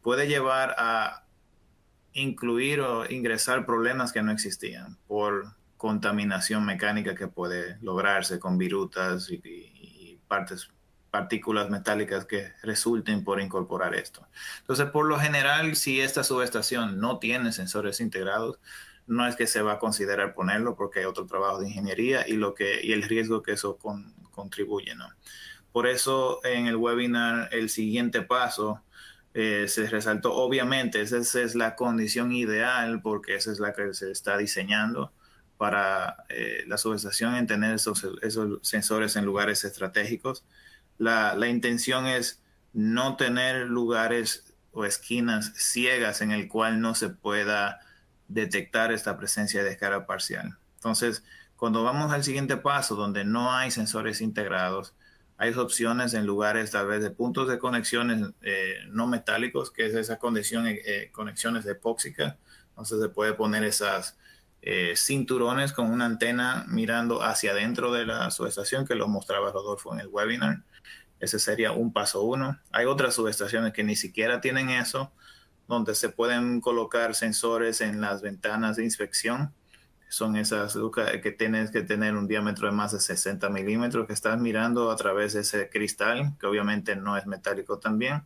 puede llevar a incluir o ingresar problemas que no existían por contaminación mecánica que puede lograrse con virutas y partículas metálicas que resulten por incorporar esto. Entonces, por lo general, si esta subestación no tiene sensores integrados, no es que se va a considerar ponerlo porque hay otro trabajo de ingeniería y el riesgo que eso contribuye, ¿no? Por eso en el webinar el siguiente paso se resaltó, obviamente, esa es la condición ideal porque esa es la que se está diseñando para la subestación en tener esos sensores en lugares estratégicos. La intención es no tener lugares o esquinas ciegas en el cual no se pueda detectar esta presencia de descarga parcial. Entonces, cuando vamos al siguiente paso, donde no hay sensores integrados, hay opciones en lugares tal vez de puntos de conexiones no metálicos, que es esa conexiones epóxicas. Entonces se puede poner esas cinturones con una antena mirando hacia adentro de la subestación, que lo mostraba Rodolfo en el webinar. Ese sería un paso uno. Hay otras subestaciones que ni siquiera tienen eso, donde se pueden colocar sensores en las ventanas de inspección. Son esas que tienes que tener un diámetro de más de 60 milímetros que estás mirando a través de ese cristal, que obviamente no es metálico también.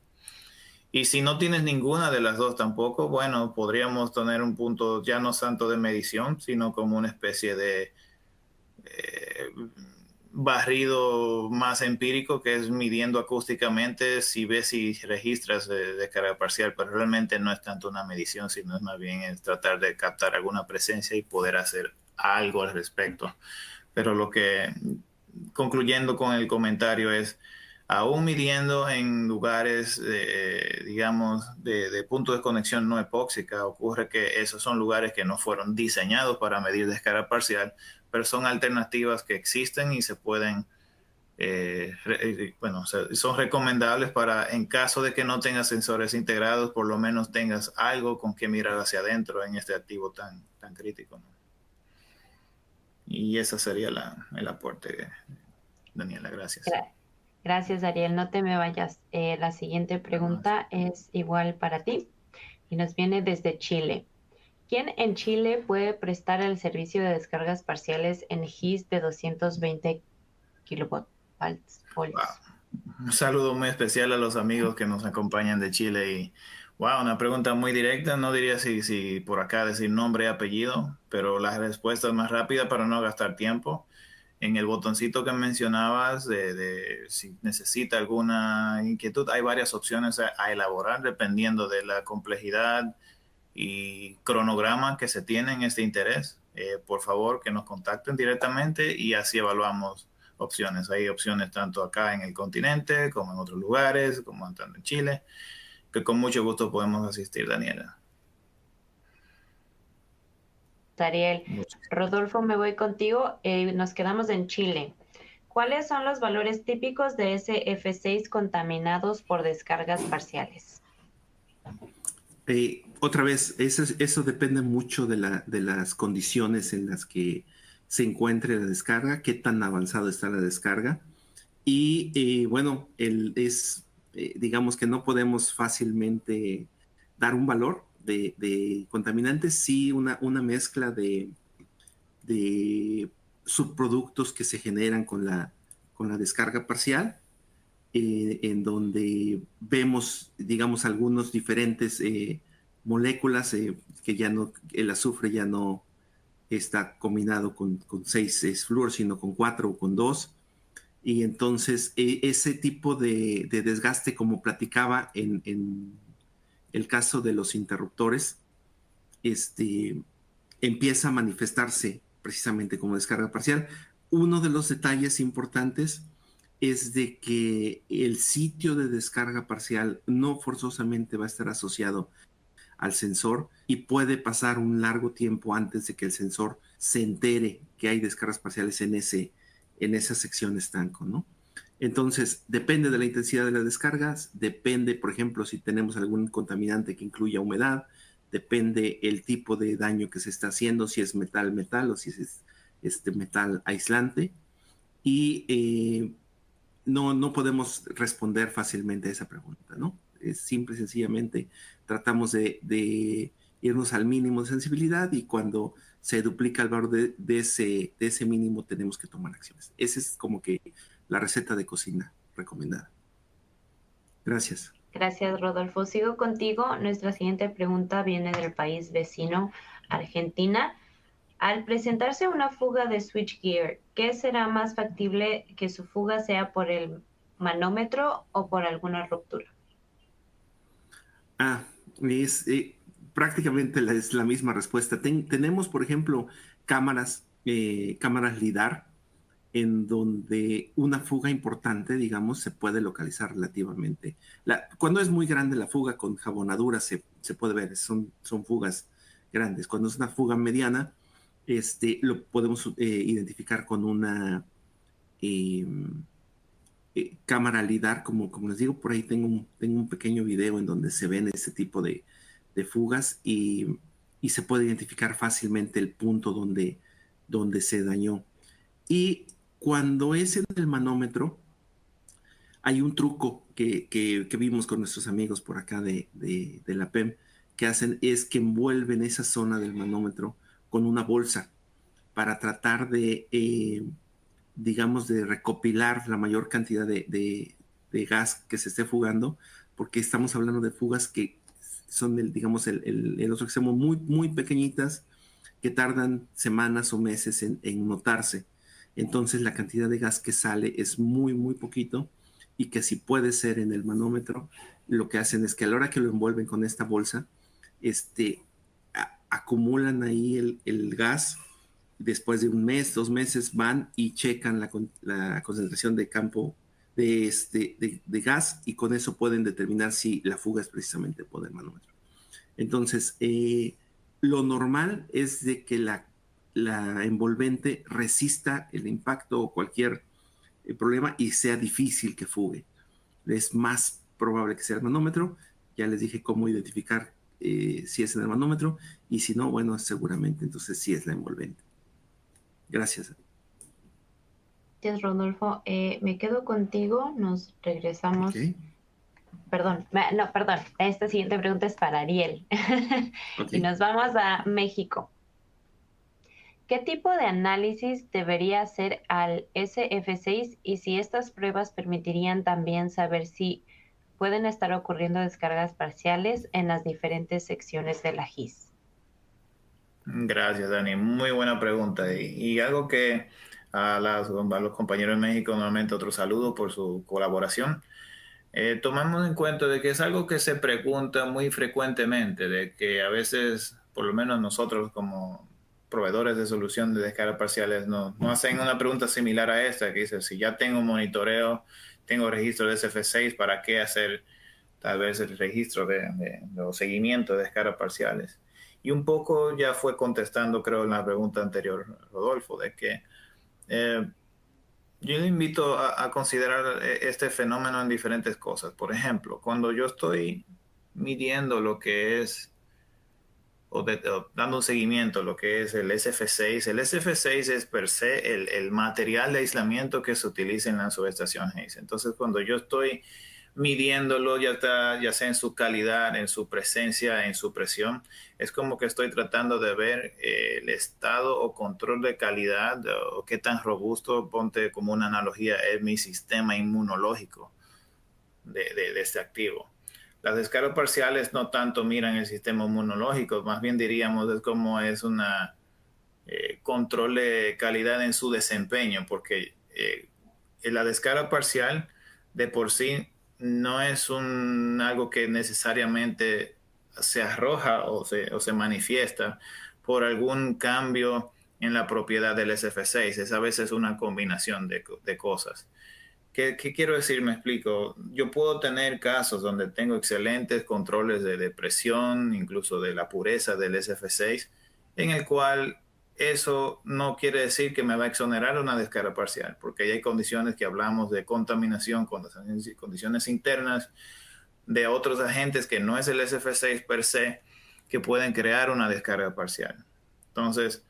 Y si no tienes ninguna de las dos tampoco, bueno, podríamos tener un punto ya no tanto de medición, sino como una especie de barrido más empírico, que es midiendo acústicamente si ves y registras de carga parcial, pero realmente no es tanto una medición, sino es más bien es tratar de captar alguna presencia y poder hacer algo al respecto. Pero lo que, concluyendo con el comentario, es aún midiendo en lugares, digamos, de punto de conexión no epóxica, ocurre que esos son lugares que no fueron diseñados para medir descarga parcial, pero son alternativas que existen y se pueden, bueno, son recomendables para, en caso de que no tengas sensores integrados, por lo menos tengas algo con que mirar hacia adentro en este activo tan crítico, ¿no? Y ese sería el aporte, Daniela, gracias. Gracias, Ariel. No te me vayas. La siguiente pregunta es igual para ti y nos viene desde Chile. ¿Quién en Chile puede prestar el servicio de descargas parciales en GIS de 220 kilovolts? Wow. Un saludo muy especial a los amigos que nos acompañan de Chile y Wow, una pregunta muy directa. No diría si por acá decir nombre y apellido, pero la respuesta es más rápida para no gastar tiempo. En el botoncito que mencionabas de si necesita alguna inquietud, hay varias opciones a elaborar dependiendo de la complejidad y cronograma que se tiene en este interés. Por favor, que nos contacten directamente y así evaluamos opciones. Hay opciones tanto acá en el continente como en otros lugares, como tanto en Chile, que con mucho gusto podemos asistir, Daniela. Ariel. Muchas. Rodolfo, me voy contigo. Nos quedamos en Chile. ¿Cuáles son los valores típicos de SF6 contaminados por descargas parciales? Otra vez, eso depende mucho de las condiciones en las que se encuentre la descarga, qué tan avanzado está la descarga. Y bueno, digamos que no podemos fácilmente dar un valor de contaminantes, sí una mezcla de subproductos que se generan con la descarga parcial, en donde vemos, digamos, algunos diferentes moléculas que ya no, el azufre ya no está combinado con 6 flúor, sino con 4 o con 2. Y entonces ese tipo de desgaste, como platicaba en el caso de los interruptores, empieza a manifestarse precisamente como descarga parcial. Uno de los detalles importantes es de que el sitio de descarga parcial no forzosamente va a estar asociado al sensor y puede pasar un largo tiempo antes de que el sensor se entere que hay descargas parciales en esa sección estanco, ¿no? Entonces, depende de la intensidad de las descargas, depende, por ejemplo, si tenemos algún contaminante que incluya humedad, depende el tipo de daño que se está haciendo, si es metal o si es metal aislante. Y no podemos responder fácilmente a esa pregunta, ¿no? Es simple y sencillamente tratamos de irnos al mínimo de sensibilidad y cuando se duplica el valor de ese mínimo tenemos que tomar acciones. Esa es como que la receta de cocina recomendada. Gracias. Gracias, Rodolfo. Sigo contigo. Nuestra siguiente pregunta viene del país vecino, Argentina. Al presentarse una fuga de switchgear, ¿qué será más factible, que su fuga sea por el manómetro o por alguna ruptura? Ah, es prácticamente es la misma respuesta. Tenemos, por ejemplo, cámaras LIDAR, en donde una fuga importante, digamos, se puede localizar relativamente. Cuando es muy grande la fuga con jabonadura se puede ver, son fugas grandes. Cuando es una fuga mediana, lo podemos identificar con una eh, cámara LIDAR, como les digo, por ahí tengo un pequeño video en donde se ven ese tipo de fugas y se puede identificar fácilmente el punto donde se dañó. Y cuando es en el manómetro, hay un truco que vimos con nuestros amigos por acá de la PEM, que hacen es que envuelven esa zona del manómetro con una bolsa para tratar digamos, de recopilar la mayor cantidad de gas que se esté fugando, porque estamos hablando de fugas que son, digamos, el otro extremo muy, muy pequeñitas, que tardan semanas o meses en notarse. Entonces la cantidad de gas que sale es muy, muy poquito y que si puede ser en el manómetro, lo que hacen es que a la hora que lo envuelven con esta bolsa, acumulan ahí el gas. Después de un mes, 2 meses, van y checan la concentración de campo de gas y con eso pueden determinar si la fuga es precisamente por el manómetro. Entonces, lo normal es de que la envolvente resista el impacto o cualquier problema y sea difícil que fugue. Es más probable que sea el manómetro. Ya les dije cómo identificar si es en el manómetro y si no, bueno, seguramente entonces sí es la envolvente. Gracias. Gracias, Rodolfo. Me quedo contigo. Nos regresamos. Okay. Perdón, no, perdón. Esta siguiente pregunta es para Ariel. Okay. Y nos vamos a México. ¿Qué tipo de análisis debería hacer al SF6 y si estas pruebas permitirían también saber si pueden estar ocurriendo descargas parciales en las diferentes secciones de la GIS? Gracias, Dani. Muy buena pregunta. Y algo que a los compañeros de México, nuevamente otro saludo por su colaboración. Tomamos en cuenta de que es algo que se pregunta muy frecuentemente, de que a veces, por lo menos nosotros como proveedores de solución de descargas parciales, no hacen una pregunta similar a esta, que dice, si ya tengo monitoreo, tengo registro de SF6, ¿para qué hacer tal vez el registro o seguimiento de descargas parciales? Y un poco ya fue contestando, creo, en la pregunta anterior, Rodolfo, de que yo le invito a considerar este fenómeno en diferentes cosas. Por ejemplo, cuando yo estoy midiendo lo que es, o dando un seguimiento a lo que es el SF6 es per se el material de aislamiento que se utiliza en la subestación Hayes. Entonces, cuando yo estoy midiéndolo, ya sea en su calidad, en su presencia, en su presión, es como que estoy tratando de ver el estado o control de calidad o qué tan robusto, ponte como una analogía, es mi sistema inmunológico de este activo. Las descargas parciales no tanto miran el sistema inmunológico, más bien diríamos es como es una control de calidad en su desempeño, porque la descarga parcial de por sí no es algo que necesariamente se arroja o se manifiesta por algún cambio en la propiedad del SF6. Es a veces una combinación de cosas. ¿Qué quiero decir? Me explico. Yo puedo tener casos donde tengo excelentes controles de presión, incluso de la pureza del SF6, en el cual eso no quiere decir que me va a exonerar una descarga parcial, porque hay condiciones que hablamos de contaminación, condiciones internas de otros agentes que no es el SF6 per se, que pueden crear una descarga parcial. Entonces,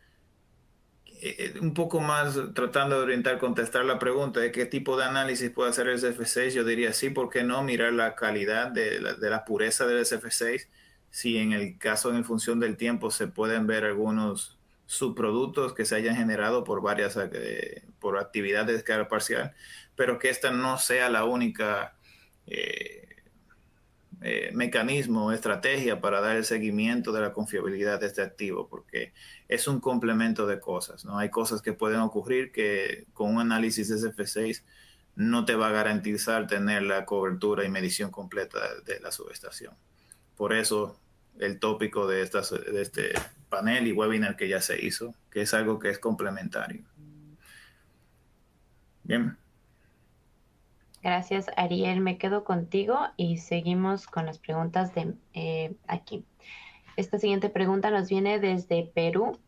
un poco más tratando de orientar, contestar la pregunta de qué tipo de análisis puede hacer el SF6, yo diría sí, ¿por qué no mirar la calidad de la pureza del SF6? Si en el caso, en función del tiempo, se pueden ver algunos subproductos que se hayan generado por por actividad de descarga parcial, pero que esta no sea la única mecanismo o estrategia para dar el seguimiento de la confiabilidad de este activo, porque es un complemento de cosas, ¿no? Hay cosas que pueden ocurrir que con un análisis SF6 no te va a garantizar tener la cobertura y medición completa de la subestación. Por eso el tópico de este panel y webinar que ya se hizo, que es algo que es complementario. Bien. Gracias, Ariel. Me quedo contigo y seguimos con las preguntas de aquí. Esta siguiente pregunta nos viene desde Perú.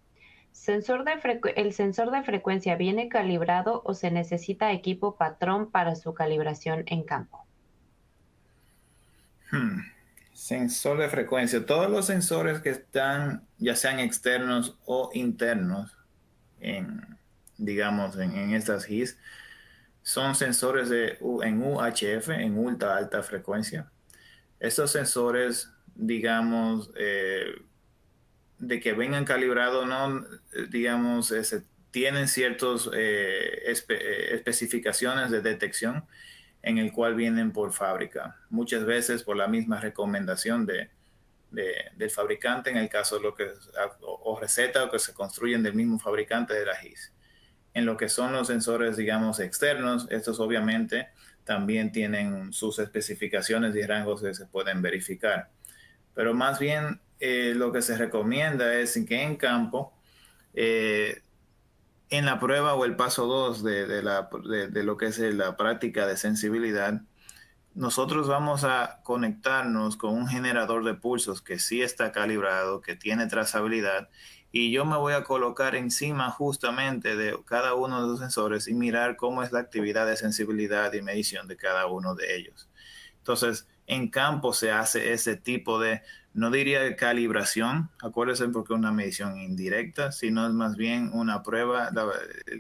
¿El sensor de frecuencia viene calibrado o se necesita equipo patrón para su calibración en campo? Sensor de frecuencia. Todos los sensores que están, ya sean externos o internos, digamos, en estas GIS, son sensores en UHF, en ultra alta frecuencia. Estos sensores, digamos, de que vengan calibrados, no, digamos, tienen ciertas especificaciones de detección en el cual vienen por fábrica. Muchas veces por la misma recomendación del fabricante, en el caso de lo que o receta o que se construyen del mismo fabricante de la GIS. En lo que son los sensores, digamos, externos, estos obviamente también tienen sus especificaciones y rangos que se pueden verificar. Pero más bien lo que se recomienda es que en campo, en la prueba o el paso 2 de lo que es la práctica de sensibilidad, nosotros vamos a conectarnos con un generador de pulsos que sí está calibrado, que tiene trazabilidad, y yo me voy a colocar encima justamente de cada uno de los sensores y mirar cómo es la actividad de sensibilidad y medición de cada uno de ellos. Entonces, en campo se hace ese tipo de, no diría de calibración, acuérdense porque es una medición indirecta, sino es más bien una prueba,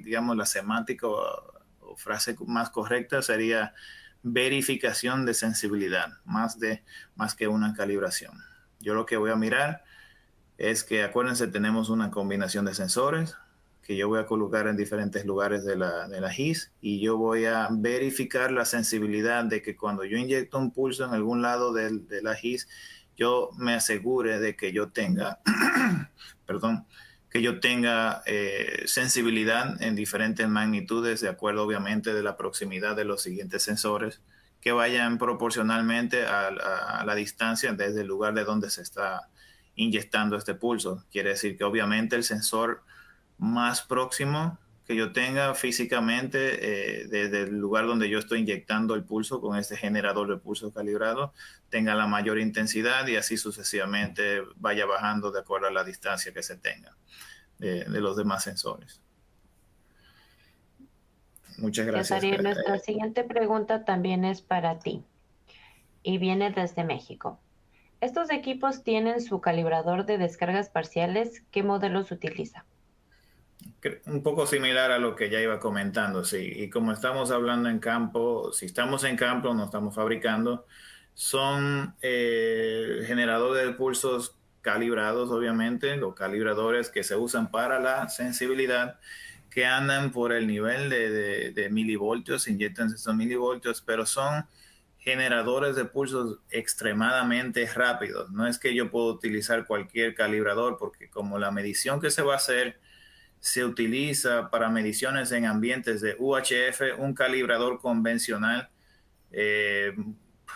digamos la semántica o frase más correcta sería verificación de sensibilidad, más que una calibración. Yo lo que voy a mirar es que, acuérdense, tenemos una combinación de sensores, que yo voy a colocar en diferentes lugares de la GIS, y yo voy a verificar la sensibilidad de que cuando yo inyecto un pulso en algún lado de la GIS, yo me asegure de que yo tenga, perdón, que yo tenga sensibilidad en diferentes magnitudes, de acuerdo obviamente de la proximidad de los siguientes sensores, que vayan proporcionalmente a la distancia desde el lugar de donde se está inyectando este pulso. Quiere decir que obviamente el sensor más próximo que yo tenga físicamente desde el lugar donde yo estoy inyectando el pulso con este generador de pulso calibrado tenga la mayor intensidad, y así sucesivamente vaya bajando de acuerdo a la distancia que se tenga de los demás sensores. Muchas gracias. Ariel, nuestra siguiente pregunta también es para ti y viene desde México. ¿Estos equipos tienen su calibrador de descargas parciales? ¿Qué modelos utiliza? Un poco similar a lo que ya iba comentando, sí. Y como estamos hablando en campo, si estamos en campo, no estamos fabricando, son generadores de pulsos calibrados, obviamente, los calibradores que se usan para la sensibilidad, que andan por el nivel de milivoltios, inyectan esos milivoltios, pero son generadores de pulsos extremadamente rápidos. No es que yo pueda utilizar cualquier calibrador, porque como la medición que se va a hacer se utiliza para mediciones en ambientes de UHF, un calibrador convencional,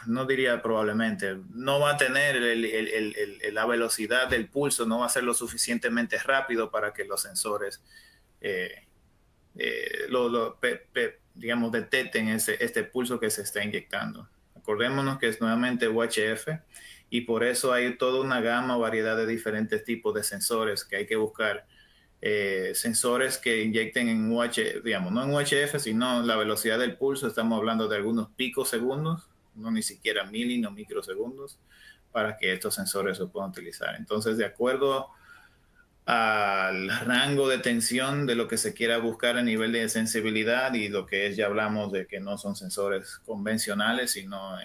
no diría probablemente, no va a tener la velocidad del pulso, no va a ser lo suficientemente rápido para que los sensores digamos, detecten este pulso que se está inyectando. Acordémonos que es nuevamente UHF, y por eso hay toda una gama, variedad de diferentes tipos de sensores que hay que buscar. Sensores que inyecten en UHF, digamos, no en UHF, sino la velocidad del pulso. Estamos hablando de algunos picosegundos, no ni siquiera mili, no microsegundos, para que estos sensores se puedan utilizar. Entonces, de acuerdo al rango de tensión de lo que se quiera buscar a nivel de sensibilidad, y lo que es, ya hablamos de que no son sensores convencionales, sino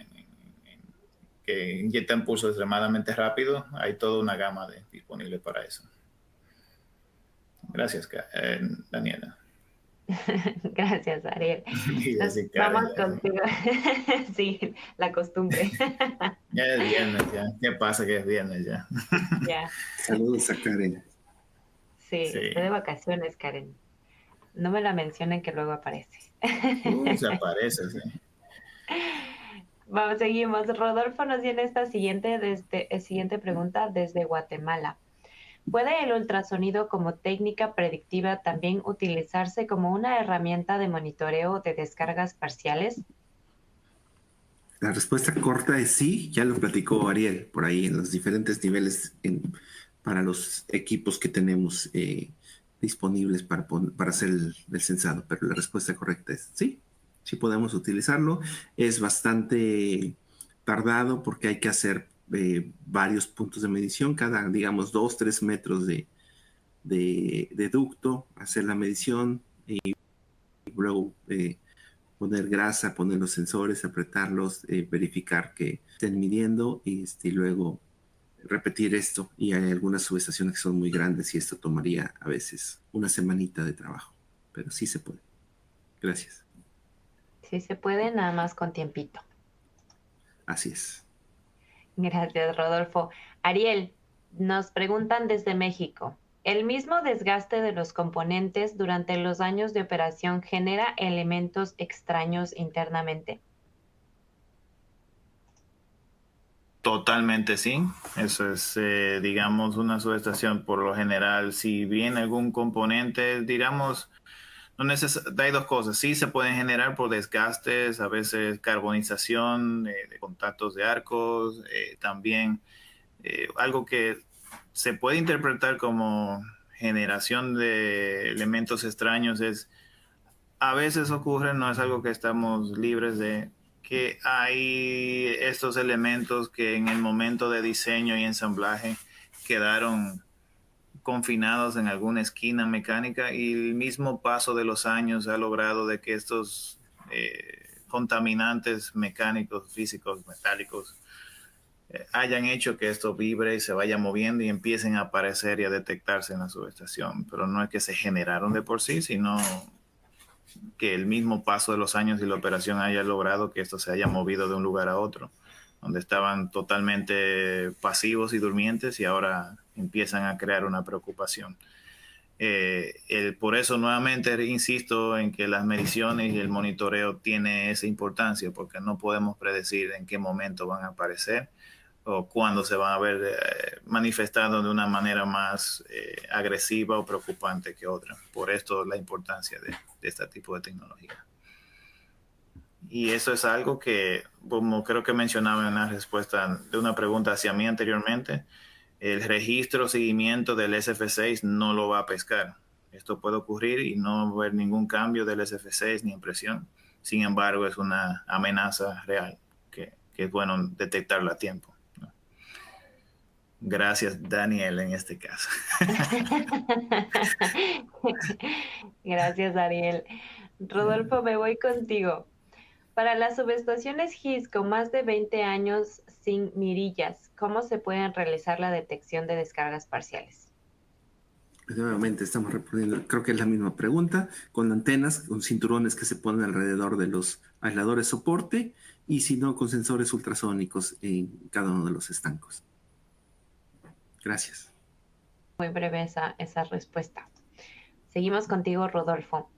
que inyectan pulso extremadamente rápido, hay toda una gama disponible para eso. Gracias, Daniela. Gracias, Ariel. Sí, Karen, vamos contigo. Sí, la costumbre. Ya es viernes, ya. ¿Qué pasa que es viernes ya? Ya. Saludos a Karen. Sí, estoy de vacaciones, Karen. No me la mencionen que luego aparece. Se aparece, sí. Vamos, seguimos. Rodolfo nos tiene esta siguiente pregunta desde Guatemala. ¿Puede el ultrasonido como técnica predictiva también utilizarse como una herramienta de monitoreo de descargas parciales? La respuesta corta es sí, ya lo platicó Ariel por ahí en los diferentes niveles para los equipos que tenemos disponibles para hacer el sensado, pero la respuesta correcta es sí, sí podemos utilizarlo. Es bastante tardado porque hay que hacer varios puntos de medición, cada, digamos, 2-3 metros de ducto, hacer la medición y luego poner grasa, poner los sensores, apretarlos, verificar que estén midiendo y luego repetir esto. Y hay algunas subestaciones que son muy grandes y esto tomaría a veces una semanita de trabajo, pero sí se puede. Gracias. Sí se puede, nada más con tiempito. Así es. Gracias, Rodolfo. Ariel, nos preguntan desde México. ¿El mismo desgaste de los componentes durante los años de operación genera elementos extraños internamente? Totalmente sí. Eso es, digamos, una subestación por lo general. Si bien algún componente, digamos, hay dos cosas. Sí se pueden generar por desgastes, a veces carbonización de contactos de arcos, también algo que se puede interpretar como generación de elementos extraños es, a veces ocurre, no es algo que estamos libres de, que hay estos elementos que en el momento de diseño y ensamblaje quedaron confinados en alguna esquina mecánica, y el mismo paso de los años ha logrado de que estos contaminantes mecánicos, físicos, metálicos, hayan hecho que esto vibre y se vaya moviendo y empiecen a aparecer y a detectarse en la subestación. Pero no es que se generaron de por sí, sino que el mismo paso de los años y la operación haya logrado que esto se haya movido de un lugar a otro, donde estaban totalmente pasivos y durmientes y ahora empiezan a crear una preocupación. Por eso nuevamente insisto en que las mediciones y el monitoreo tiene esa importancia, porque no podemos predecir en qué momento van a aparecer o cuándo se van a ver manifestando de una manera más agresiva o preocupante que otra. Por esto la importancia de este tipo de tecnología. Y eso es algo que, como creo que mencionaba en la respuesta de una pregunta hacia mí anteriormente, el registro o seguimiento del SF6 no lo va a pescar. Esto puede ocurrir y no ver ningún cambio del SF6 ni impresión. Sin embargo, es una amenaza real que es bueno detectarla a tiempo, ¿no? Gracias, Daniel, en este caso. Gracias, Ariel. Rodolfo, me voy contigo. Para las subestaciones GIS con más de 20 años sin mirillas, ¿cómo se pueden realizar la detección de descargas parciales? Nuevamente estamos respondiendo, creo que es la misma pregunta, con antenas, con cinturones que se ponen alrededor de los aisladores soporte y si no, con sensores ultrasónicos en cada uno de los estancos. Gracias. Muy breve esa respuesta. Seguimos contigo, Rodolfo.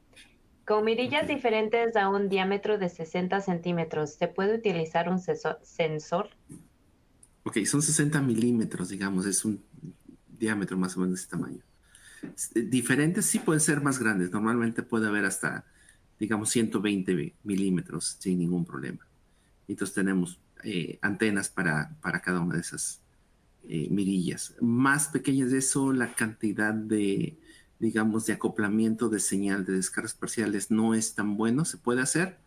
Con mirillas diferentes a un diámetro de 60 centímetros, ¿se puede utilizar un sensor? Ok, son 60 milímetros, digamos, es un diámetro más o menos de ese tamaño. Diferentes sí pueden ser más grandes, normalmente puede haber hasta, digamos, 120 milímetros sin ningún problema. Entonces tenemos antenas para cada una de esas mirillas. Más pequeñas de eso, la cantidad de, digamos, de acoplamiento de señal de descargas parciales no es tan bueno, se puede hacer,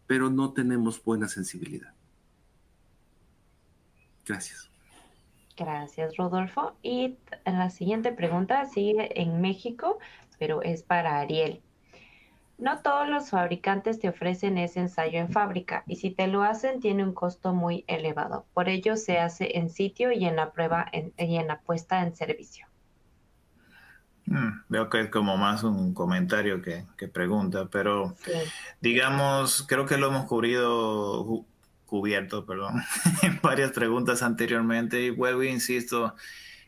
pero no tenemos buena sensibilidad. Gracias. Gracias, Rodolfo. Y la siguiente pregunta sigue en México, pero es para Ariel. No todos los fabricantes te ofrecen ese ensayo en fábrica y si te lo hacen tiene un costo muy elevado. Por ello se hace en sitio y en la prueba y en la puesta en servicio. Veo que es como más un comentario que pregunta, pero Sí, digamos, creo que lo hemos cubierto, perdón, en varias preguntas anteriormente y vuelvo e insisto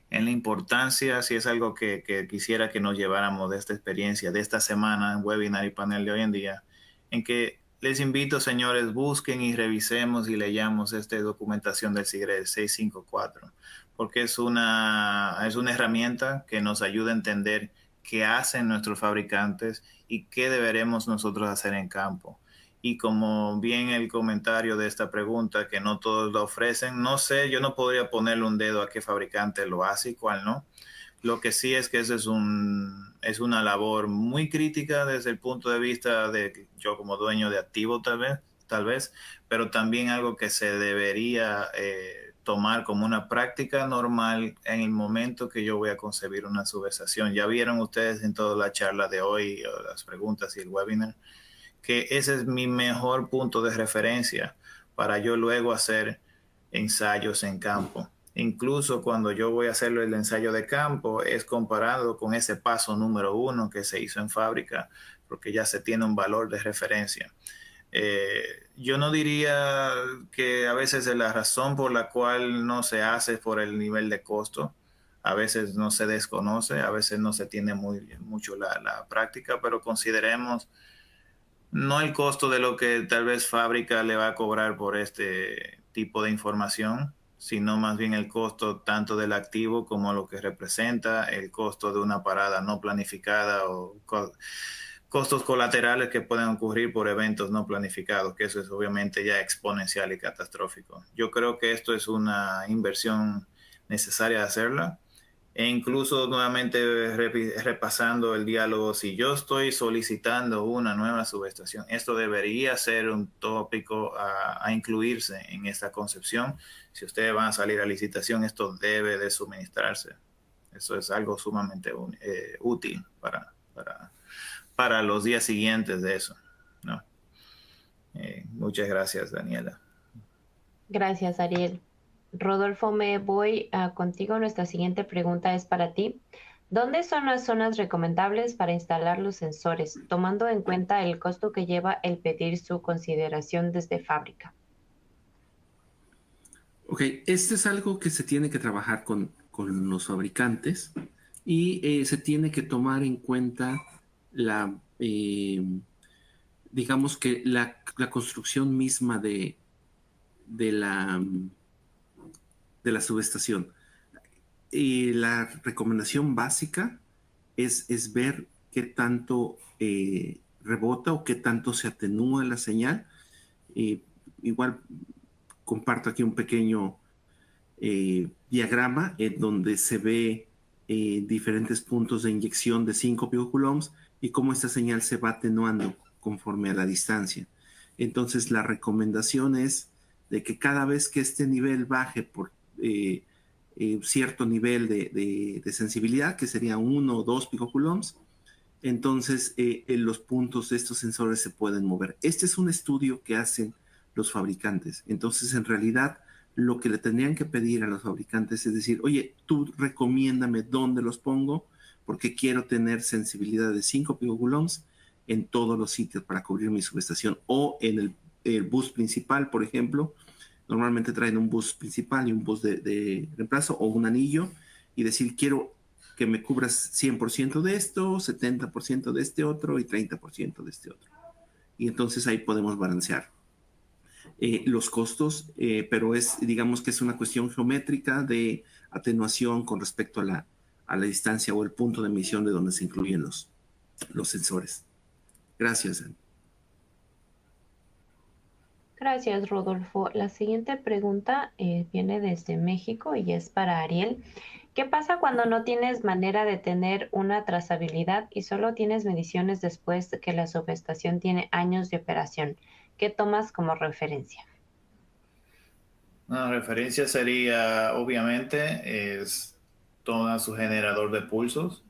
en la importancia, si es algo que quisiera que nos lleváramos de esta experiencia, de esta semana en webinar y panel de hoy en día, en que les invito, señores, busquen y revisemos y leyamos esta documentación del SIGRE 654, porque es una herramienta que nos ayuda a entender qué hacen nuestros fabricantes y qué deberemos nosotros hacer en campo. Y como bien el comentario de esta pregunta, que no todos lo ofrecen, no sé, yo no podría ponerle un dedo a qué fabricante lo hace y cuál no. Lo que sí es que ese es una labor muy crítica desde el punto de vista de yo como dueño de activo tal vez, pero también algo que se debería tomar como una práctica normal en el momento que yo voy a concebir una subestación. Ya vieron ustedes en toda la charla de hoy, las preguntas y el webinar, que ese es mi mejor punto de referencia para yo luego hacer ensayos en campo. Incluso cuando yo voy a hacer el ensayo de campo es comparado con ese paso número 1 que se hizo en fábrica, porque ya se tiene un valor de referencia. Yo no diría que a veces la razón por la cual no se hace es por el nivel de costo. A veces no se desconoce, a veces no se tiene mucho la práctica, pero consideremos no el costo de lo que tal vez fábrica le va a cobrar por este tipo de información, sino más bien el costo tanto del activo como lo que representa, el costo de una parada no planificada o costos colaterales que pueden ocurrir por eventos no planificados, que eso es obviamente ya exponencial y catastrófico. Yo creo que esto es una inversión necesaria de hacerla. E incluso nuevamente repasando el diálogo, si yo estoy solicitando una nueva subestación, esto debería ser un tópico a incluirse en esta concepción. Si ustedes van a salir a licitación, esto debe de suministrarse. Eso es algo sumamente útil para los días siguientes de eso, ¿no? Muchas gracias, Daniela. gracias, Ariel. Rodolfo, me voy contigo. Nuestra siguiente pregunta es para ti. ¿Dónde son las zonas recomendables para instalar los sensores, tomando en cuenta el costo que lleva el pedir su consideración desde fábrica? Ok, este es algo que se tiene que trabajar con los fabricantes y se tiene que tomar en cuenta la, digamos que la construcción misma de la, de la subestación. Y la recomendación básica es ver qué tanto rebota o qué tanto se atenúa la señal. Igual comparto aquí un pequeño diagrama en donde se ve diferentes puntos de inyección de 5 picocoulombs y cómo esta señal se va atenuando conforme a la distancia. Entonces la recomendación es de que cada vez que este nivel baje por cierto nivel de sensibilidad, que sería 1 o 2 picocoulombs, entonces los puntos de estos sensores se pueden mover. Este es un estudio que hacen los fabricantes. Entonces, en realidad, lo que le tendrían que pedir a los fabricantes es decir, oye, tú recomiéndame dónde los pongo, porque quiero tener sensibilidad de 5 picocoulombs en todos los sitios para cubrir mi subestación. O en el bus principal, por ejemplo, normalmente traen un bus principal y un bus de reemplazo o un anillo, y decir, quiero que me cubras 100% de esto, 70% de este otro y 30% de este otro. Y entonces ahí podemos balancear los costos, pero digamos que es una cuestión geométrica de atenuación con respecto a la distancia o el punto de emisión de donde se incluyen los sensores. Gracias. Gracias, Rodolfo. La siguiente pregunta viene desde México y es para Ariel. ¿Qué pasa cuando no tienes manera de tener una trazabilidad y solo tienes mediciones después de que la subestación tiene años de operación? ¿Qué tomas como referencia? Una referencia sería, obviamente, es todo su generador de pulsos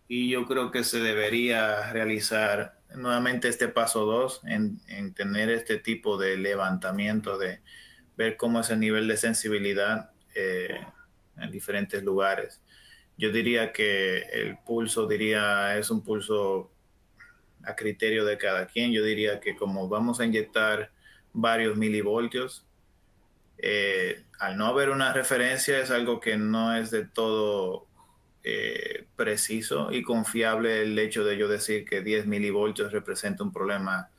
y yo creo que se debería realizar nuevamente este paso 2 en tener este tipo de levantamiento, de ver cómo es el nivel de sensibilidad en diferentes lugares. Yo diría que el pulso es un pulso a criterio de cada quien. Yo diría que como vamos a inyectar varios milivoltios, al no haber una referencia es algo que no es de todo preciso y confiable el hecho de yo decir que 10 milivoltios representa un problema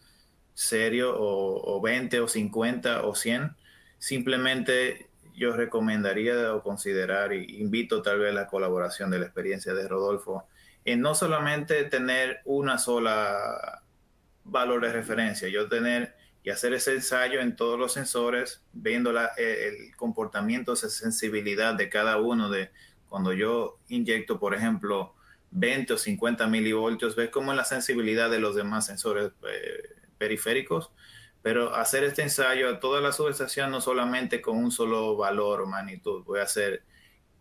serio o 20 o 50 o 100. Simplemente yo recomendaría o considerar y invito tal vez la colaboración de la experiencia de Rodolfo en no solamente tener una sola valor de referencia, yo tener y hacer ese ensayo en todos los sensores, viendo el comportamiento, esa sensibilidad de cada uno de cuando yo inyecto, por ejemplo, 20 o 50 milivoltios, ver cómo es la sensibilidad de los demás sensores periféricos, pero hacer este ensayo a toda la subestación no solamente con un solo valor o magnitud, voy a hacer,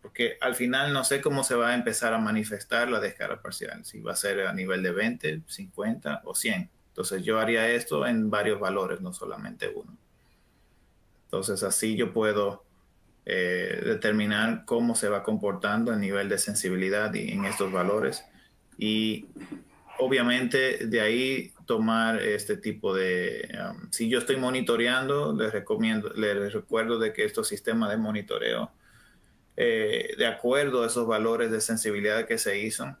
porque al final no sé cómo se va a empezar a manifestar la descarga parcial, si va a ser a nivel de 20, 50 o 100. Entonces yo haría esto en varios valores, no solamente uno. Entonces así yo puedo determinar cómo se va comportando el nivel de sensibilidad en estos valores y obviamente de ahí tomar este tipo de si yo estoy monitoreando, les recuerdo de que estos sistemas de monitoreo de acuerdo a esos valores de sensibilidad que se hizo,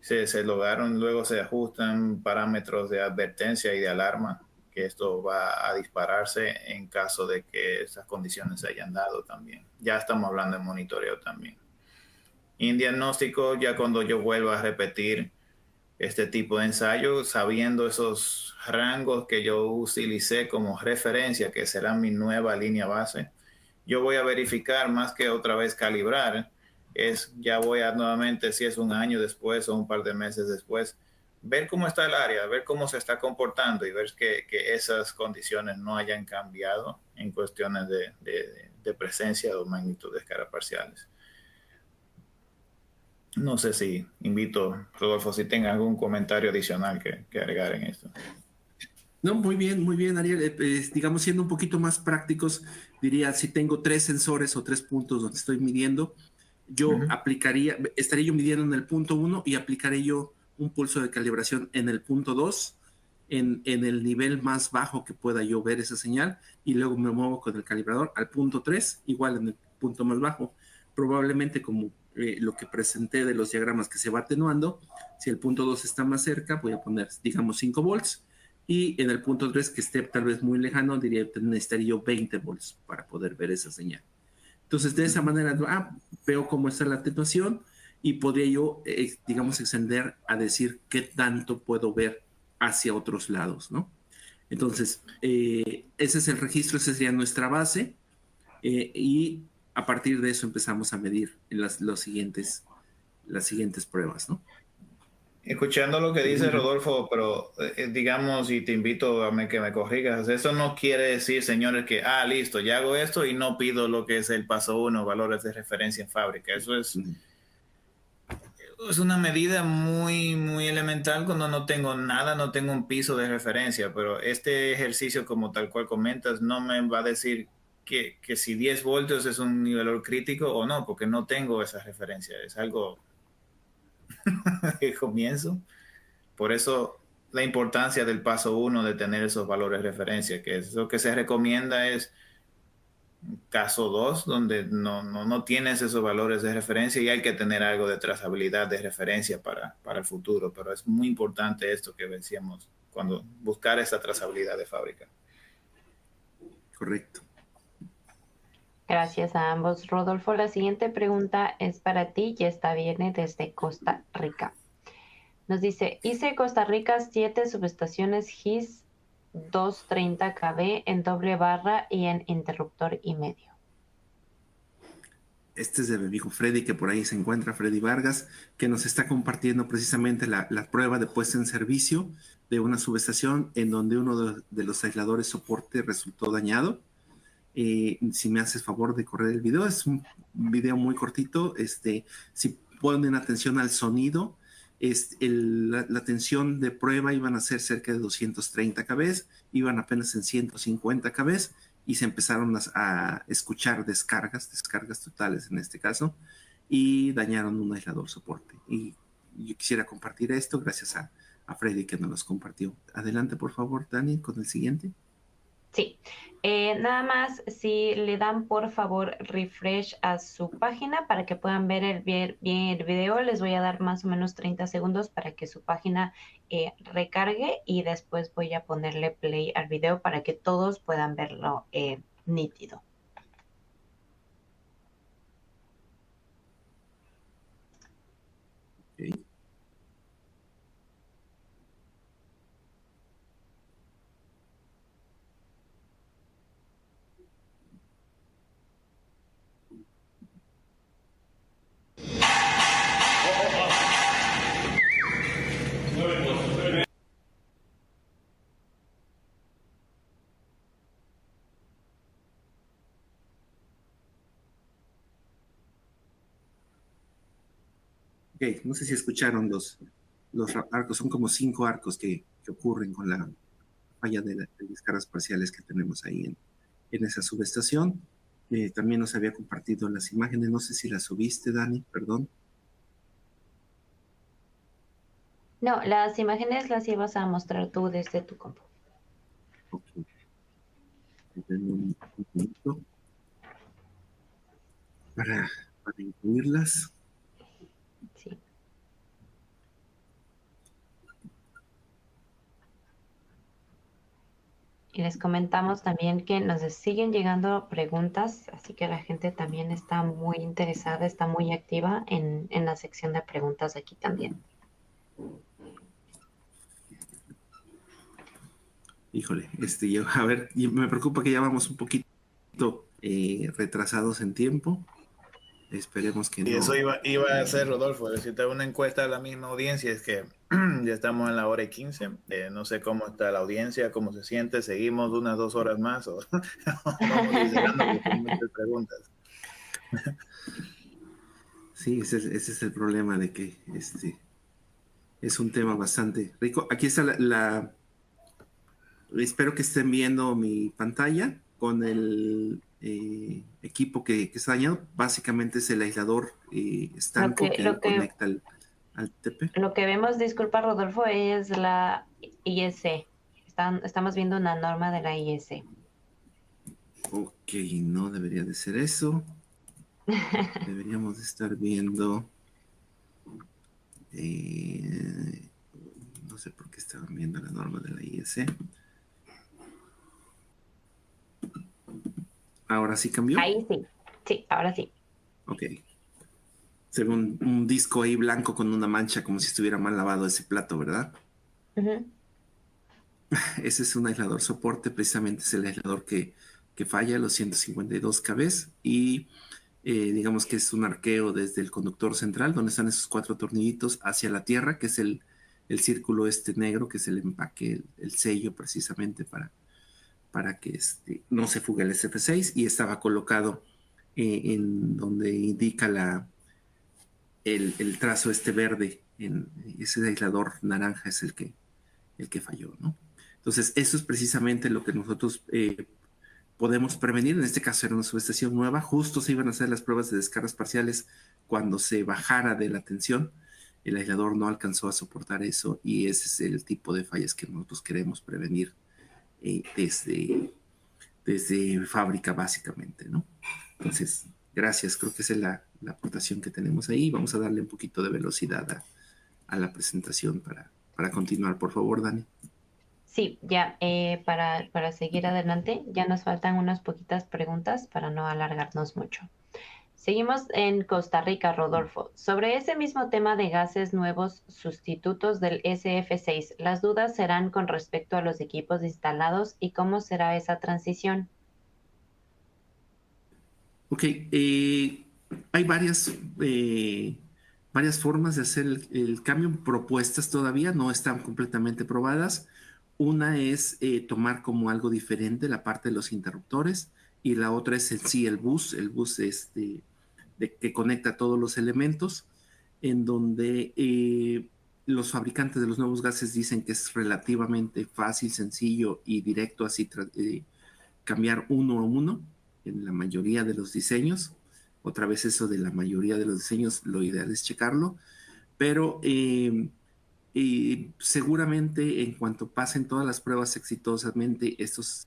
se lograron, luego se ajustan parámetros de advertencia y de alarma, que esto va a dispararse en caso de que esas condiciones se hayan dado también. Ya estamos hablando de monitoreo también. Y en diagnóstico, ya cuando yo vuelva a repetir este tipo de ensayo, sabiendo esos rangos que yo utilicé como referencia, que será mi nueva línea base, yo voy a verificar más que otra vez calibrar, ya voy a nuevamente, si es un año después o un par de meses después, ver cómo está el área, ver cómo se está comportando y ver que esas condiciones no hayan cambiado en cuestiones de presencia o magnitud de escalas parciales. No sé si invito, Rodolfo, si tenga algún comentario adicional que agregar en esto. No, muy bien, Ariel. Digamos, siendo un poquito más prácticos, diría, si tengo 3 sensores o 3 puntos donde estoy midiendo, yo Ujú. estaría yo midiendo en el punto 1 y aplicaré yo un pulso de calibración en el punto 2, en el nivel más bajo que pueda yo ver esa señal, y luego me muevo con el calibrador al punto 3, igual en el punto más bajo. Probablemente como lo que presenté de los diagramas que se va atenuando, si el punto 2 está más cerca, voy a poner, digamos, 5 volts, y en el punto 3 que esté tal vez muy lejano, diría que necesitaría yo 20 volts para poder ver esa señal. Entonces, de esa manera, veo cómo está la atenuación y podría yo, digamos, extender a decir qué tanto puedo ver hacia otros lados, ¿no? Entonces, ese es el registro, esa sería nuestra base, y a partir de eso empezamos a medir las siguientes pruebas, ¿no? Escuchando lo que dice Rodolfo, pero digamos, y te invito a que me corrijas, eso no quiere decir, señores, que, listo, ya hago esto y no pido lo que es el paso 1, valores de referencia en fábrica. Eso es una medida muy, muy elemental cuando no tengo nada, no tengo un piso de referencia, pero este ejercicio, como tal cual comentas, no me va a decir que si 10 voltios es un valor crítico o no, porque no tengo esa referencia. Es algo que comienzo. Por eso la importancia del paso 1 de tener esos valores de referencia, que es lo que se recomienda es caso 2 donde no tienes esos valores de referencia y hay que tener algo de trazabilidad de referencia para el futuro. Pero es muy importante esto que decíamos, cuando buscar esa trazabilidad de fábrica. Correcto. Gracias a ambos. Rodolfo, la siguiente pregunta es para ti y esta viene desde Costa Rica. Nos dice, hice Costa Rica 7 subestaciones GIS 230 kV en doble barra y en interruptor y medio. Este es de mi amigo Freddy, que por ahí se encuentra, Freddy Vargas, que nos está compartiendo precisamente la prueba de puesta en servicio de una subestación en donde uno de los aisladores soporte resultó dañado. Si me haces favor de correr el video, es un video muy cortito. Si ponen atención al sonido, la tensión de prueba iban a ser cerca de 230 kb, iban apenas en 150 kb, y se empezaron a escuchar descargas totales en este caso, y dañaron un aislador soporte. Y yo quisiera compartir esto gracias a Freddy, que nos los compartió. Adelante, por favor, Dani, con el siguiente. Sí, nada más si le dan por favor refresh a su página para que puedan ver bien el video, les voy a dar más o menos 30 segundos para que su página recargue y después voy a ponerle play al video para que todos puedan verlo nítido. Okay. Ok, no sé si escucharon los arcos, son como 5 arcos que ocurren con la falla de descargas parciales que tenemos ahí en esa subestación. También nos había compartido las imágenes, no sé si las subiste, Dani, perdón. No, las imágenes las ibas a mostrar tú desde tu compu. Ok, un minuto para incluirlas. Sí. Y les comentamos también que nos siguen llegando preguntas, así que la gente también está muy interesada, está muy activa en la sección de preguntas aquí también. Híjole, a ver, me preocupa que ya vamos un poquito retrasados en tiempo. Esperemos que Y no. eso iba a hacer Rodolfo, decirte una encuesta a la misma audiencia, es que ya estamos en la hora y 15, no sé cómo está la audiencia, cómo se siente, seguimos unas 2 horas más o vamos a ir cerrando porque hay muchas preguntas. Sí, ese es el problema de que es un tema bastante rico. Aquí está espero que estén viendo mi pantalla con el equipo que está dañado. Básicamente es el aislador Lo estanco que, que lo que, conecta al TP. lo que vemos, disculpa Rodolfo, es la IEC. Estamos viendo una norma de la IEC. Ok, no debería de ser eso. Deberíamos de estar viendo... no sé por qué estaban viendo la norma de la IEC. ¿Ahora sí cambió? Ahí sí. Sí, ahora sí. Ok. Se ve un disco ahí blanco con una mancha como si estuviera mal lavado ese plato, ¿verdad? Ujú. Ese es un aislador soporte, precisamente es el aislador que falla los 152 kBs y digamos que es un arqueo desde el conductor central, donde están esos 4 tornillitos, hacia la tierra, que es el círculo este negro, que es el empaque, el sello precisamente para que no se fugue el SF6, y estaba colocado en donde indica el trazo este verde, en ese aislador naranja es el que falló, ¿no? Entonces, eso es precisamente lo que nosotros podemos prevenir. En este caso era una subestación nueva, justo se iban a hacer las pruebas de descargas parciales cuando se bajara de la tensión. El aislador no alcanzó a soportar eso y ese es el tipo de fallas que nosotros queremos prevenir desde fábrica básicamente, ¿no? Entonces, gracias, creo que esa es la aportación que tenemos ahí. Vamos a darle un poquito de velocidad a la presentación para continuar. Por favor, Dani. Sí, ya, para seguir adelante, ya nos faltan unas poquitas preguntas para no alargarnos mucho. Seguimos en Costa Rica, Rodolfo. Sobre ese mismo tema de gases nuevos sustitutos del SF6, las dudas serán con respecto a los equipos instalados y cómo será esa transición. Ok, hay varias formas de hacer el cambio, propuestas todavía, no están completamente probadas. Una es tomar como algo diferente la parte de los interruptores y la otra es en sí el bus que conecta todos los elementos, en donde los fabricantes de los nuevos gases dicen que es relativamente fácil, sencillo y directo así cambiar uno a uno en la mayoría de los diseños. Otra vez eso de la mayoría de los diseños, lo ideal es checarlo, pero seguramente en cuanto pasen todas las pruebas exitosamente estos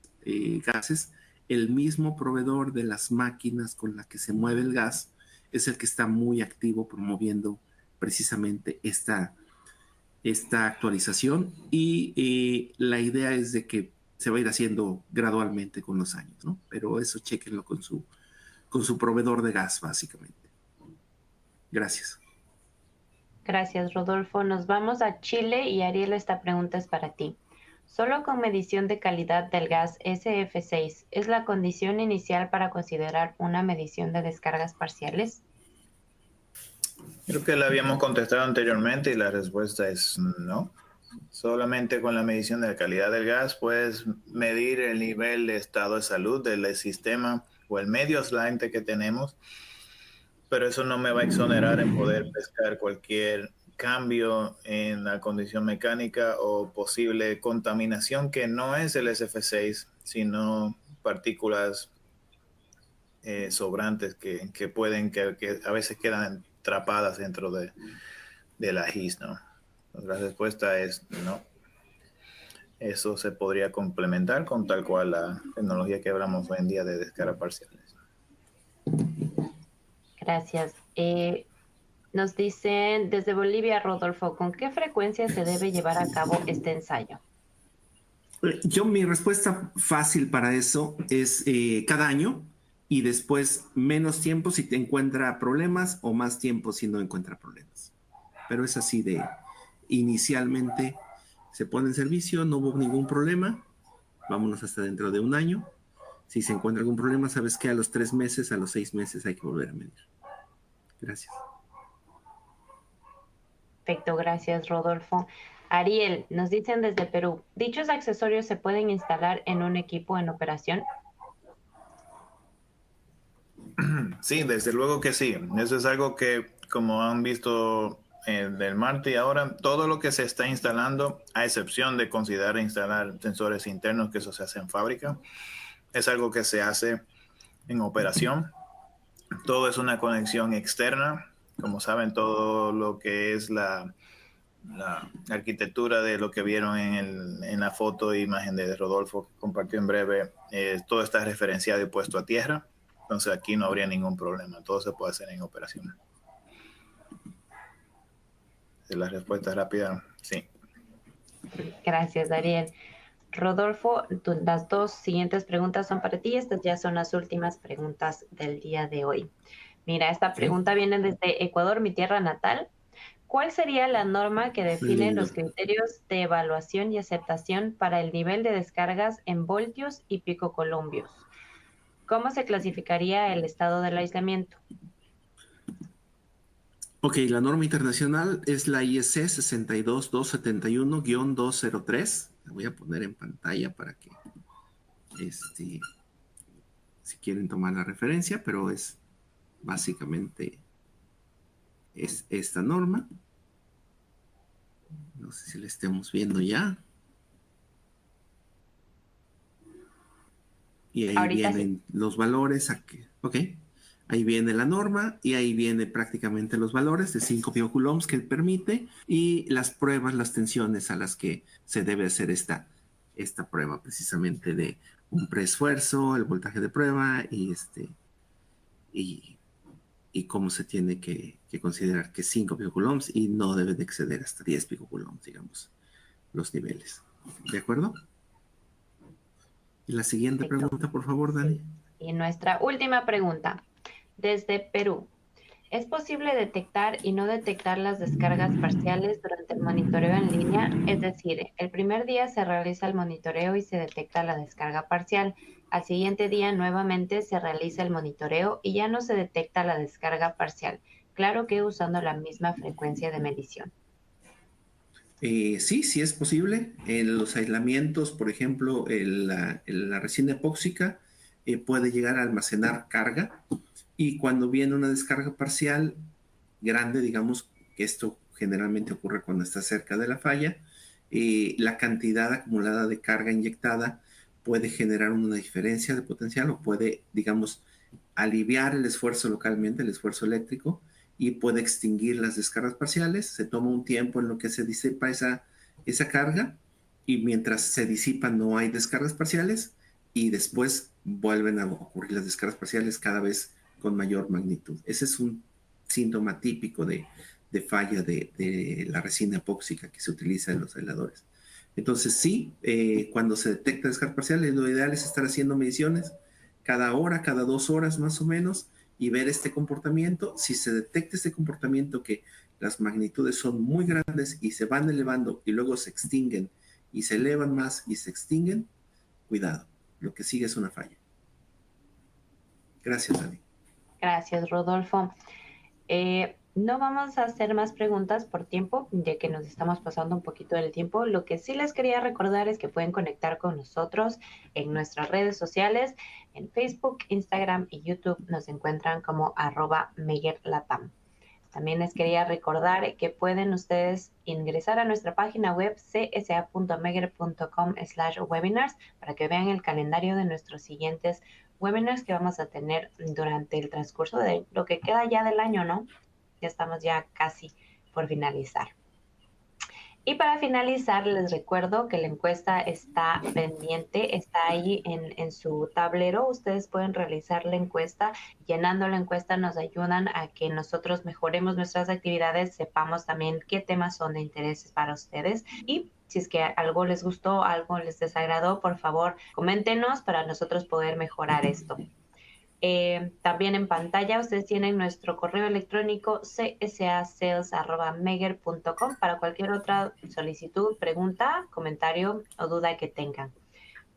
gases, el mismo proveedor de las máquinas con la que se mueve el gas es el que está muy activo promoviendo precisamente esta actualización y la idea es de que se va a ir haciendo gradualmente con los años, ¿no? Pero eso chequenlo con su proveedor de gas, básicamente. Gracias. Gracias, Rodolfo. Nos vamos a Chile y Ariel, esta pregunta es para ti. Solo con medición de calidad del gas SF6 es la condición inicial para considerar una medición de descargas parciales. Creo que la habíamos contestado anteriormente y la respuesta es no. Solamente con la medición de la calidad del gas puedes medir el nivel de estado de salud del sistema o el medio aislante que tenemos, pero eso no me va a exonerar en poder pescar cualquier cambio en la condición mecánica o posible contaminación que no es el SF6, sino partículas sobrantes que pueden, que a veces quedan atrapadas dentro de la GIS, ¿no? La respuesta es no. Eso se podría complementar con tal cual la tecnología que hablamos hoy en día de descargas parciales. Gracias. Nos dicen desde Bolivia, Rodolfo, ¿con qué frecuencia se debe llevar a cabo este ensayo? Mi respuesta fácil para eso es cada año y después menos tiempo si te encuentra problemas o más tiempo si no encuentra problemas. Pero es así de inicialmente se pone en servicio, no hubo ningún problema, vámonos hasta dentro de un año. Si se encuentra algún problema, sabes que a los 3 meses, a los 6 meses hay que volver a medir. Gracias. Perfecto, gracias, Rodolfo. Ariel, nos dicen desde Perú, ¿dichos accesorios se pueden instalar en un equipo en operación? Sí, desde luego que sí. Eso es algo que, como han visto del martes y ahora todo lo que se está instalando, a excepción de considerar instalar sensores internos, que eso se hace en fábrica, es algo que se hace en operación. Todo es una conexión externa. Como saben, todo lo que es la arquitectura de lo que vieron en la foto e imagen de Rodolfo que compartió en breve, todo está referenciado y puesto a tierra. Entonces aquí no habría ningún problema. Todo se puede hacer en operación. La respuesta rápida, sí. Gracias, Ariel. Rodolfo, las dos siguientes preguntas son para ti. Estas ya son las últimas preguntas del día de hoy. Mira, esta pregunta viene desde Ecuador, mi tierra natal. ¿Cuál sería la norma que define Lindo. los criterios de evaluación y aceptación para el nivel de descargas en voltios y picocolumbios? ¿Cómo se clasificaría el estado del aislamiento? Ok, la norma internacional es la IEC 62271-203. La voy a poner en pantalla para que, si quieren tomar la referencia, pero es básicamente es esta norma. No sé si la estemos viendo ya. Y ahí Ahorita sí. vienen los valores. Ok. Ahí viene la norma y ahí viene prácticamente los valores de 5 picocoulombs que permite y las pruebas, las tensiones a las que se debe hacer esta prueba precisamente de un preesfuerzo, el voltaje de prueba y cómo se tiene que considerar que 5 picocoulombs y no debe de exceder hasta 10 picocoulombs, digamos, los niveles. ¿De acuerdo? Y la siguiente Perfecto. pregunta, por favor, Dani. Y nuestra última pregunta, desde Perú. ¿Es posible detectar y no detectar las descargas parciales durante el monitoreo en línea? Es decir, el primer día se realiza el monitoreo y se detecta la descarga parcial. Al siguiente día nuevamente se realiza el monitoreo y ya no se detecta la descarga parcial. Claro que usando la misma frecuencia de medición. Sí es posible. En los aislamientos, por ejemplo, la resina epóxica puede llegar a almacenar carga y cuando viene una descarga parcial grande, digamos que esto generalmente ocurre cuando está cerca de la falla, la cantidad acumulada de carga inyectada puede generar una diferencia de potencial o puede, digamos, aliviar el esfuerzo localmente, el esfuerzo eléctrico, y puede extinguir las descargas parciales. Se toma un tiempo en lo que se disipa esa carga y mientras se disipa no hay descargas parciales y después vuelven a ocurrir las descargas parciales cada vez con mayor magnitud. Ese es un síntoma típico de falla de la resina epóxica que se utiliza en los aisladores. Entonces sí, cuando se detecta descargas parciales, lo ideal es estar haciendo mediciones cada hora, cada 2 horas más o menos, y ver este comportamiento. Si se detecta este comportamiento que las magnitudes son muy grandes y se van elevando y luego se extinguen y se elevan más y se extinguen, cuidado, lo que sigue es una falla. Gracias, Dani. Gracias, Rodolfo. No vamos a hacer más preguntas por tiempo, ya que nos estamos pasando un poquito del tiempo. Lo que sí les quería recordar es que pueden conectar con nosotros en nuestras redes sociales, en Facebook, Instagram y YouTube. Nos encuentran como @megerlatam. También les quería recordar que pueden ustedes ingresar a nuestra página web csa.meger.com/webinars para que vean el calendario de nuestros siguientes webinars que vamos a tener durante el transcurso de lo que queda ya del año, ¿no? Ya estamos ya casi por finalizar. Y para finalizar, les recuerdo que la encuesta está pendiente, está ahí en su tablero. Ustedes pueden realizar la encuesta. Llenando la encuesta nos ayudan a que nosotros mejoremos nuestras actividades, sepamos también qué temas son de interés para ustedes. Y si es que algo les gustó, algo les desagradó, por favor, coméntenos para nosotros poder mejorar esto. También en pantalla ustedes tienen nuestro correo electrónico csasales@meger.com para cualquier otra solicitud, pregunta, comentario o duda que tengan.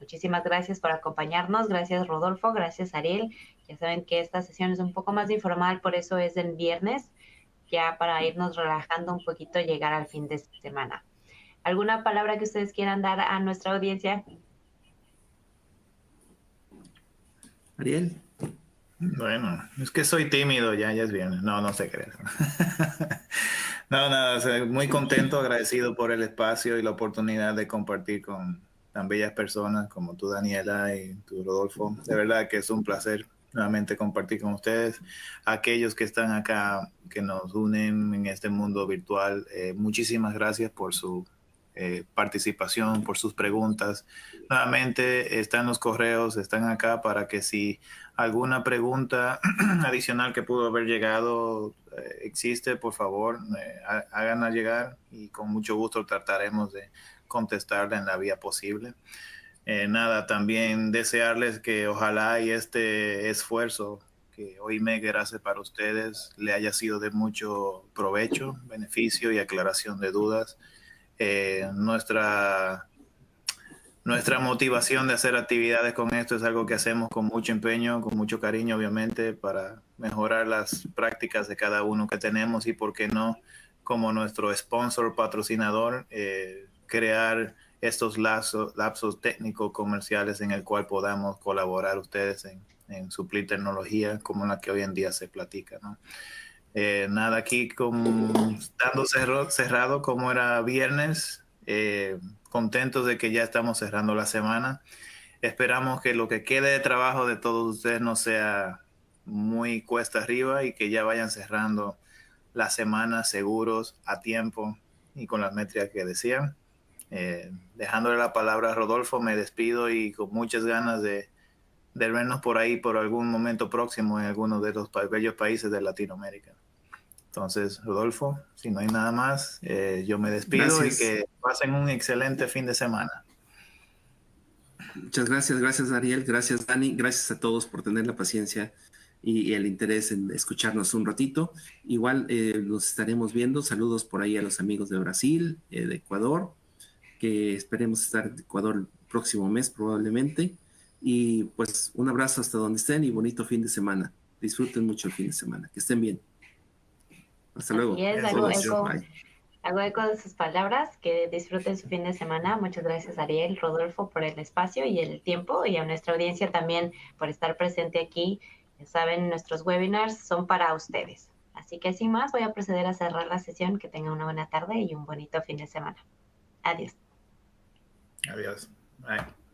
Muchísimas gracias por acompañarnos. Gracias, Rodolfo. Gracias, Ariel. Ya saben que esta sesión es un poco más informal, por eso es el viernes, ya para irnos relajando un poquito, llegar al fin de semana. ¿Alguna palabra que ustedes quieran dar a nuestra audiencia? Ariel. Bueno, es que soy tímido, ya es viernes. No se crean. No, nada, o sea, muy contento, agradecido por el espacio y la oportunidad de compartir con tan bellas personas como tú, Daniela, y tú, Rodolfo. De verdad que es un placer nuevamente compartir con ustedes. Aquellos que están acá, que nos unen en este mundo virtual, muchísimas gracias por su participación, por sus preguntas. Nuevamente están los correos, están acá para que si alguna pregunta adicional que pudo haber llegado existe, por favor, háganla llegar y con mucho gusto trataremos de contestarla en la vía posible. Nada, también desearles que ojalá y este esfuerzo que hoy Meger hace para ustedes le haya sido de mucho provecho, beneficio y aclaración de dudas. Nuestra motivación de hacer actividades con esto es algo que hacemos con mucho empeño, con mucho cariño, obviamente, para mejorar las prácticas de cada uno que tenemos y, por qué no, como nuestro sponsor, patrocinador, crear estos lapsos técnicos comerciales en el cual podamos colaborar ustedes en suplir tecnología como la que hoy en día se platica, ¿no? Nada, aquí dando cerrado como era viernes, contentos de que ya estamos cerrando la semana. Esperamos que lo que quede de trabajo de todos ustedes no sea muy cuesta arriba y que ya vayan cerrando la semana seguros, a tiempo y con las métricas que decían. Dejándole la palabra a Rodolfo, me despido y con muchas ganas de vernos por ahí por algún momento próximo en alguno de los bellos países de Latinoamérica. Entonces, Rodolfo, si no hay nada más, yo me despido y Gracias. que pasen un excelente fin de semana. Muchas gracias, gracias Ariel, gracias Dani, gracias a todos por tener la paciencia y el interés en escucharnos un ratito. Igual nos estaremos viendo. Saludos por ahí a los amigos de Brasil, de Ecuador, que esperemos estar en Ecuador el próximo mes probablemente. Y pues un abrazo hasta donde estén y bonito fin de semana. Disfruten mucho el fin de semana. Que estén bien. Hasta Así luego. es, Todos. Bye. hago eco de sus palabras, que disfruten su fin de semana. Muchas gracias, Ariel, Rodolfo, por el espacio y el tiempo, y a nuestra audiencia también por estar presente aquí. Ya saben, nuestros webinars son para ustedes. Así que sin más, voy a proceder a cerrar la sesión. Que tengan una buena tarde y un bonito fin de semana. Adiós. Adiós. Bye.